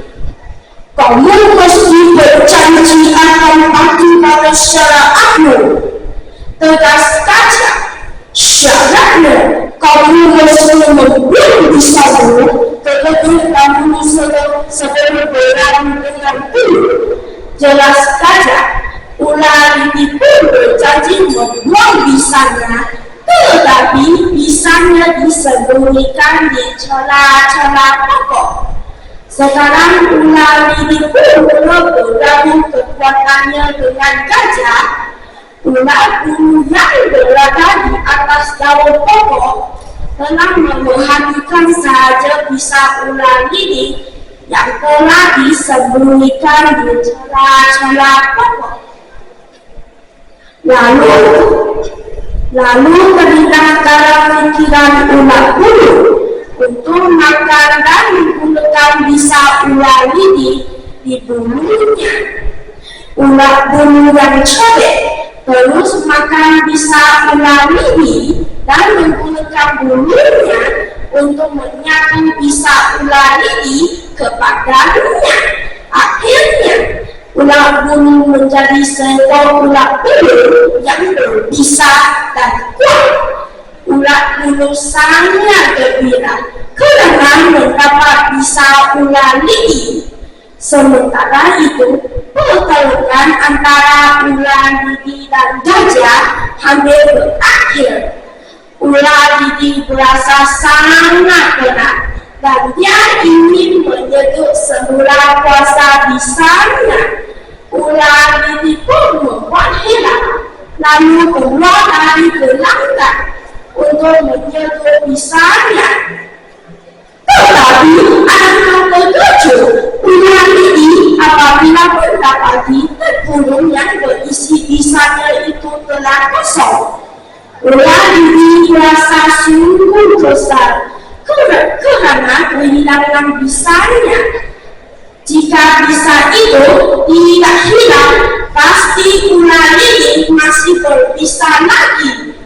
Kamu mesti berjanji akan patuh pada syarat aku. Tegas gajah. Syaratnya, kamu mesti membunuh bisamu, terlebih kamu sebelum berlawan dengan bulu. Jelas gajah, ular ini pun berjanji membuang bisanya, tetapi bisanya disembunyikan di celah-celah pokok. Sekarang ular ini pun bergabung kekuatannya dengan gajah. Ular bulu yang berada di atas daun pokok telah memperhatikan sahaja bisa ular ini yang telah disembunyikan di celah-celah pokok. Lalu terlintas dalam pikiran ular bulu untuk makan dan menggunakan bisa ular ini di bulunya. Ular bulu yang cerdik terus makan bisa ular ini dan menggunakan bulunya untuk menyapu bisa ular ini kepadanya. Akhirnya, ular bulu menjadi seekor ular bulu yang berbisa dan kuat. Ular bulu sangat gembira kerana mendapat bisa ular ini. Sementara itu, pertarungan antara ular Didi dan gajah hampir berakhir. Ular Didi berasa sangat berat dan dia ingin menyedut semula kuasa bisanya. Ular Didi pun membuat hilang, lalu keluar dari gelanggang untuk menyedut bisanya. Tetapi anak ketujuh, ular ini apabila mendapati burung yang berisi bisanya itu telah kosong, ular ini merasa sungguh besar karena kehilangan bisanya. Jika bisa itu tidak hilang, pasti ular ini masih berbisa lagi.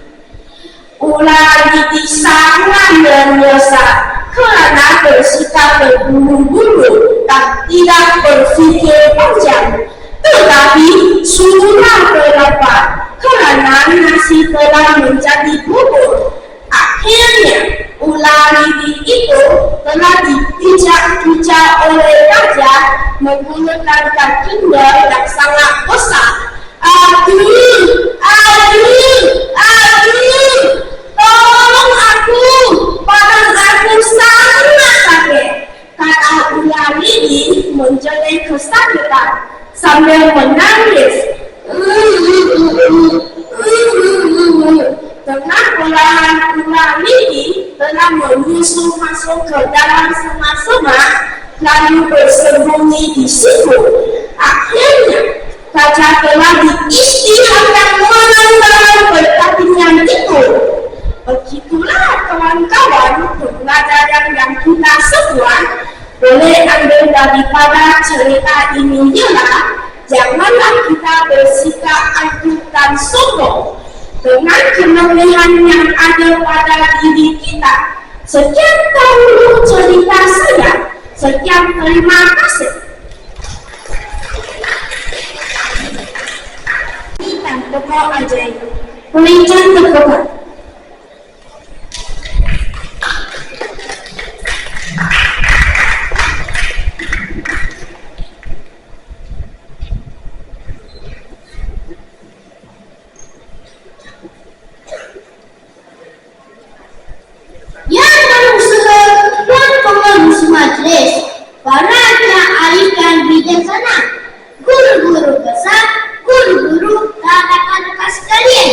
Ular ini sangat menyesal karena bersikap berburu-buru dan tidak berpikir panjang. Tetapi sudah terlambat karena nasi telah menjadi bubur. Akhirnya ular ini itu telah dipijak-pijak oleh raja menggunakan kakinya yang sangat besar. Aduh, aduh, aduh, tolong aku, badan aku sangat sakit, kata ular ini menjerit kesakitan sambil menangis. Dengan perlahan ular ini telah menyusup masuk ke dalam semak-semak lalu bersembunyi di situ. Akhirnya raja telah diistirahatkan malam-malam berkatinya itu. Begitulah kawan-kawan pembelajaran yang kita sebuat boleh ambil daripada cerita ini ialah janganlah kita bersikap angkuh dan sombong dengan kelebihan yang ada pada diri kita. Sekian dahulu cerita saya. Sekian, terima kasih. Ini tokoh ajaib, pelincah terbuka. Para yang arif dan bijaksana, guru-guru besar, guru-guru dan rekan-rekan sekalian.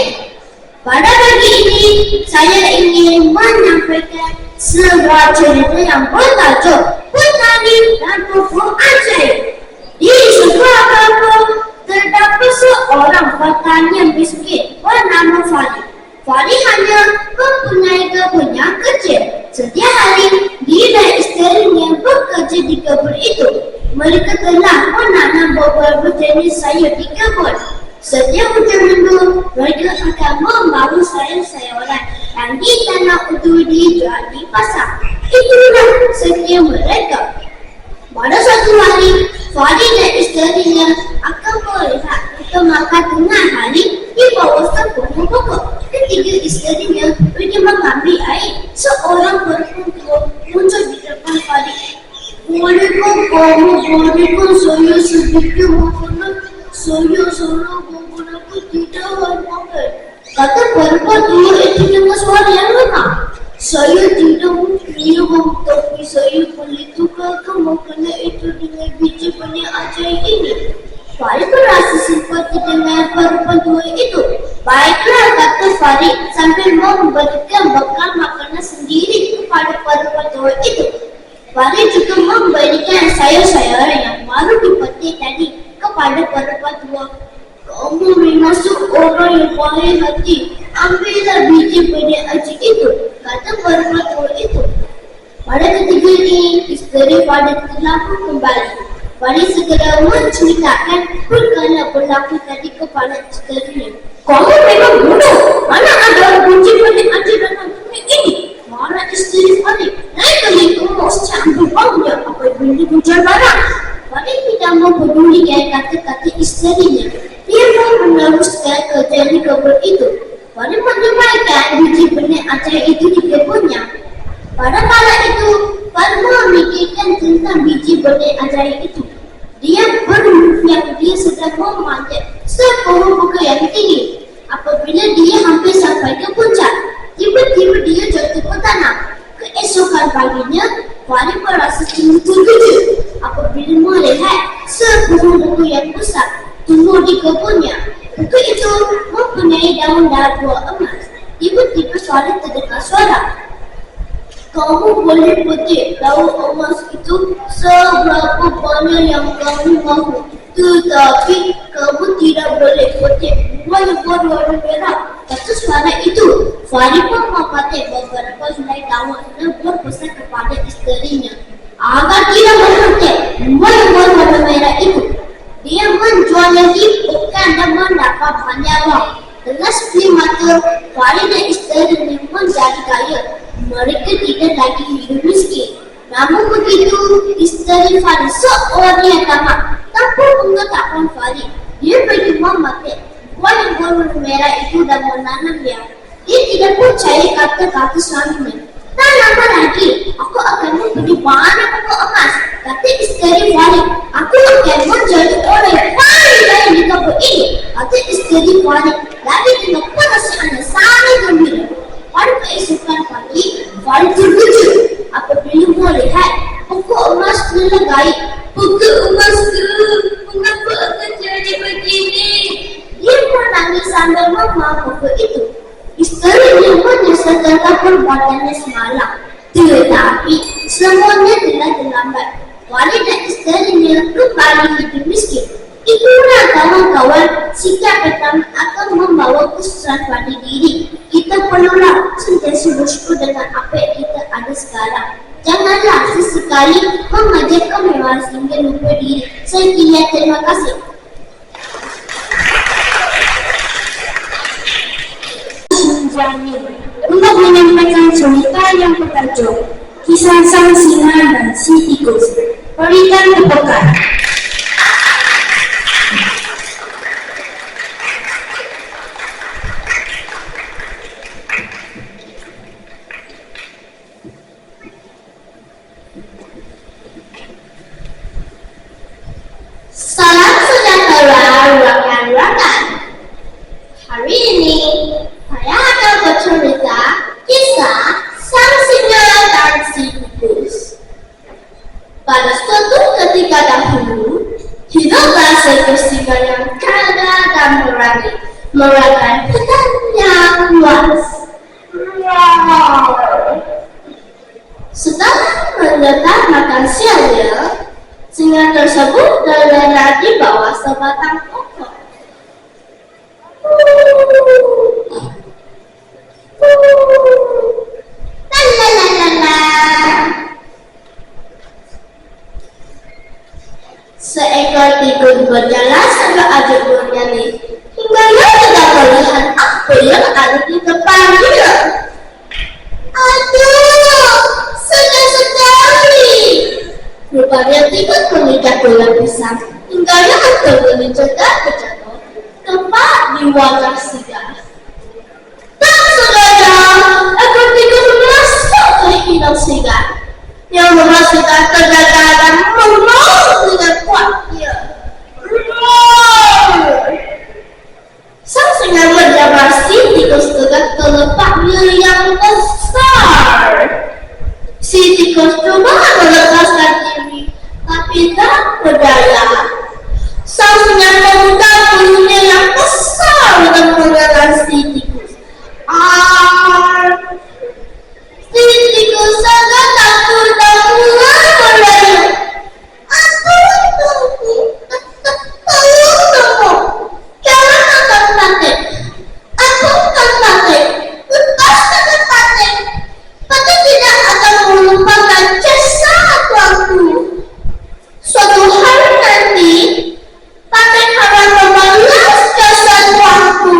Pada pagi ini, saya ingin menyampaikan sebuah cerita yang bertajuk Petani dan Pupuk Ajaib. Di sebuah kampung, terdapat seorang petani miskin bernama Fadi. Fadi hanya mempunyai kebun yang kecil. Setiap hari, dia dan isterinya bekerja di kebun itu. Mereka telah menanam beberapa jenis sayur di kebun. Setiap hujung minggu, mereka akan membangun sayur-sayuran yang ditanam untuk dijual di pasar. Itulah setiap mereka. Pada suatu hari, Fadi dan isterinya akan melihat mereka makan tengah hari di bawah sebuah pokok. Ketika isterinya pergi mengambil air, seorang perempuan tua muncul di depan Fadi. Bolehkah kamu berikan saya sedikit makanan? Saya salah menggunakan tidak makan. Kata perempuan tua itu dengan suara yang lemah. Saya tidak minum, tapi saya boleh tukarkan makanan itu dengan biji benih ajaib ini. Fadi merasa simpati dengan perempuan tua itu. Baiklah, kata Fadi sambil memberikan bekal makanan sendiri kepada perempuan tua itu. Fadi juga memberikan sayur-sayuran yang baru dipetik tadi kepada perempuan tua. Kamu memang seorang yang baik hati. Ambillah biji benih ajaib itu, kata perempuan tua itu. Pada ketika ini, isteri Fadi telah kembali. Fadi segera menceritakan perkara berlaku tadi kepada isterinya. Kamu memang bodoh. Mana ada biji benih ajaib dalam bumi ini? Marah isteri Fadi. Naik kali kamu secambil baunya apabila hujan barang. Fadi tidak mempedulikan kata-kata isterinya. Dia pun meneruskan kerja di kebun itu. Fadi menyampaikan biji benih ajaib itu di kebunnya. Pada kala itu, Fadi memikirkan tentang biji benih ajaib itu. Dia bermimpi dia sedang memanjat sebuah bukit yang tinggi. Apabila dia hampir sampai ke puncak, tiba-tiba dia jatuh ke tanah. Keesokan paginya, Fadi merasa terkejut apabila melihat sebuah buku yang besar tumbuh di kebunnya. Buku itu mempunyai daun dan buah emas. Tiba-tiba Fadi terdengar suara. Kamu boleh petik laut emas itu seberapa banyak yang kamu mahu. Tetapi kamu tidak boleh petik buah yang berwarna merah. Kata suara itu, Farid pun memetik beberapa helai tawar dan berpesan kepada isterinya agar tidak memetik buah yang berwarna merah itu. Dia menjualnya di pekan dan mendapat banyak wang. Dengan sepuluh mata, Farid dan isterinya menjadi kaya. Mereka tidak lagi hidup miskin. Namun begitu, isteri Farid seorang yang tamak. Tanpa pengetahuan Farid, dia pergi memakai buah yang berwarna merah itu dan menanamnya. Dia tidak percaya kata-kata suaminya. Tak lama lagi, aku akan membeli banyak pokok emas. Kata isteri Farid, aku akan menjadi orang yang paling kaya di kampung ini. Kata isteri Farid, lagi dengan perasaan yang sangat gembira. Pada keesokan pagi, Farid terkejut apabila melihat pokok emas terlegai. Pokok emasku, mengapa akan jadi begini? Dia menangis sambil membawa pokok itu. Isterinya menyesal tentang perbuatannya semalam. Tetapi semuanya telah terlambat. Farid dan isterinya kembali hidup miskin. Itulah kawan-kawan, sikap pertama akan membawa kesusahan pada diri. Kita perlulah sentiasa bersyukur dengan apa yang kita ada sekarang. Janganlah sesekali mengajar kemewahan sehingga lupa diri. Sekian, terima kasih. Untuk menyampaikan cerita yang bertajuk Kisah Sang Singa dan Si Tikus. Berikan tepukan. Salam sejahtera rakan-rakan. Hari ini saya akan bercerita kisah Sang Singa dan Si Tikus. Pada suatu ketika dahulu, hiduplah seekor singa yang gagah dan berani meraihkan hutan yang luas. Setelah menetas makan siangnya, singa tersebut terlena di bawah sebatang pokok. Lalalala. Seekor tikus berjalan sambil ajak bernyanyi hingga ia tidak melihat apa yang ada di depannya. Aduh, sedih sekali. Rupanya tikus menginjak bola pisang hingga ia terbeli jatuh tepat di wajah singa. Tak sengaja, ekor tikus masuk ke hidung singa. Yang menghasilkan kegagal dan mengaum dengan kuatnya. Sang singa menjabar si tikus dengan kelepaknya yang besar. Si tikus coba melepaskan diri, tapi tak berdaya. Sang singa membuka mulutnya yang besar dan mengelan si tikus. Si tikus sangat takut dan mulai berlari. Tunggu. Jangan akan mati. Aku akan mati. Lepaskan mati. Tapi tidak akan melupakan jasa tuanku. Suatu hari nanti, pakai akan membalas jasa tuanku.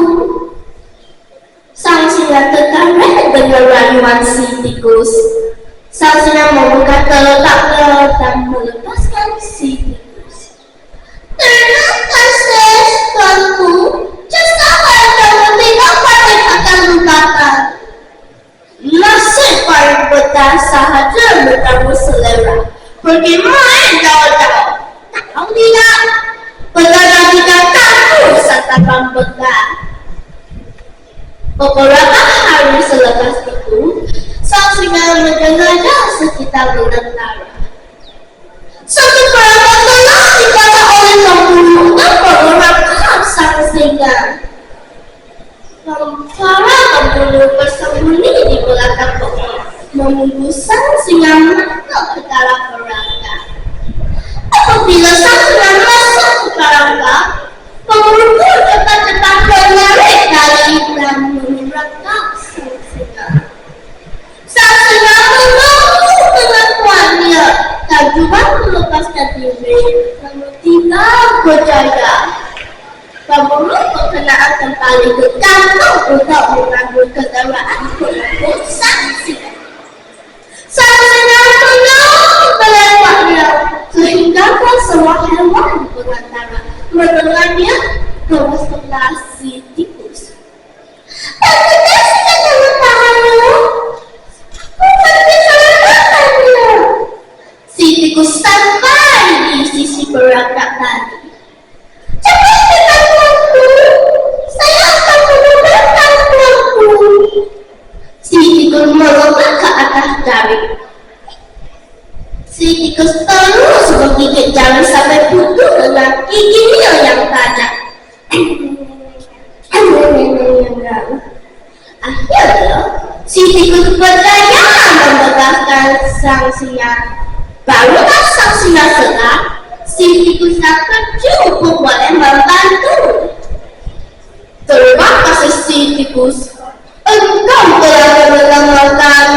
Sang singa tertarik dengan rayuan si tikus. Sang singa membuka teletaknya dan melepaskan si tikus. Terima kasih tuanku. Jasa yang kamu tidak patut akan lupakan. Nasib paling betah sahaja bertamu selera. Pergi main jauh-jauh. Tahu tidak? Pedagang tidak takut santapan betah. Beberapa hari selepas itu, sang singa mendengarnya sekitar bertentara. Satu perangkat telah dikata oleh pemburu dan menerangkan sang singa. Para pemburu bersembunyi di belakang pokok. menunggu sang singa masuk ke dalam kerangka. Apabila sang singa masuk ke kerangka, pemburu pun cepat-cepat menarik tali dan menangkap sang singa. Sang singa menunggu dengan kuatnya dan juga melepaskan diri, namun tidak berjaya. Pemburu berkenaan kembali ke kantor untuk mengambil kendaraan pengangkut sang singa. Sang singa menunggu melewatnya sehingga semua hewan berantara mendengarnya teruslah si tikus. Bagaimana singa jangan tahannya? Bukan bisa melakukannya. Si tikus sampai di sisi perangkap tadi. Cepat dengan tuanku, saya akan menggunakan tuanku. Si tikus melompat ke atas jaring. Si tikus terus menggigit jaring sampai putus dengan giginya yang tajam. Akhirnya, si tikus berjaya membebaskan sang singa. Barulah sang singa sedar, si tikus yang kecil pun boleh membantu. Terima kasih si tikus. Engkau telah menyelamatkan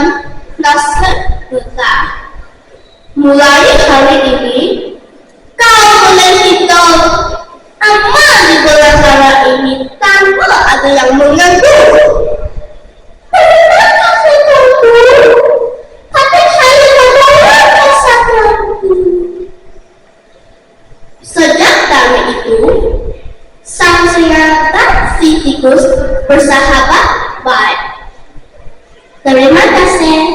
nasib kita. Mulai hari ini, kau boleh hidup aman di belantara ini tanpa ada yang mengganggu. Terima kasih tuanku. Tapi saya membawa rasakanku. Sejak dari itu, sang singa dan si tikus bersahabat baik. Terima kasih.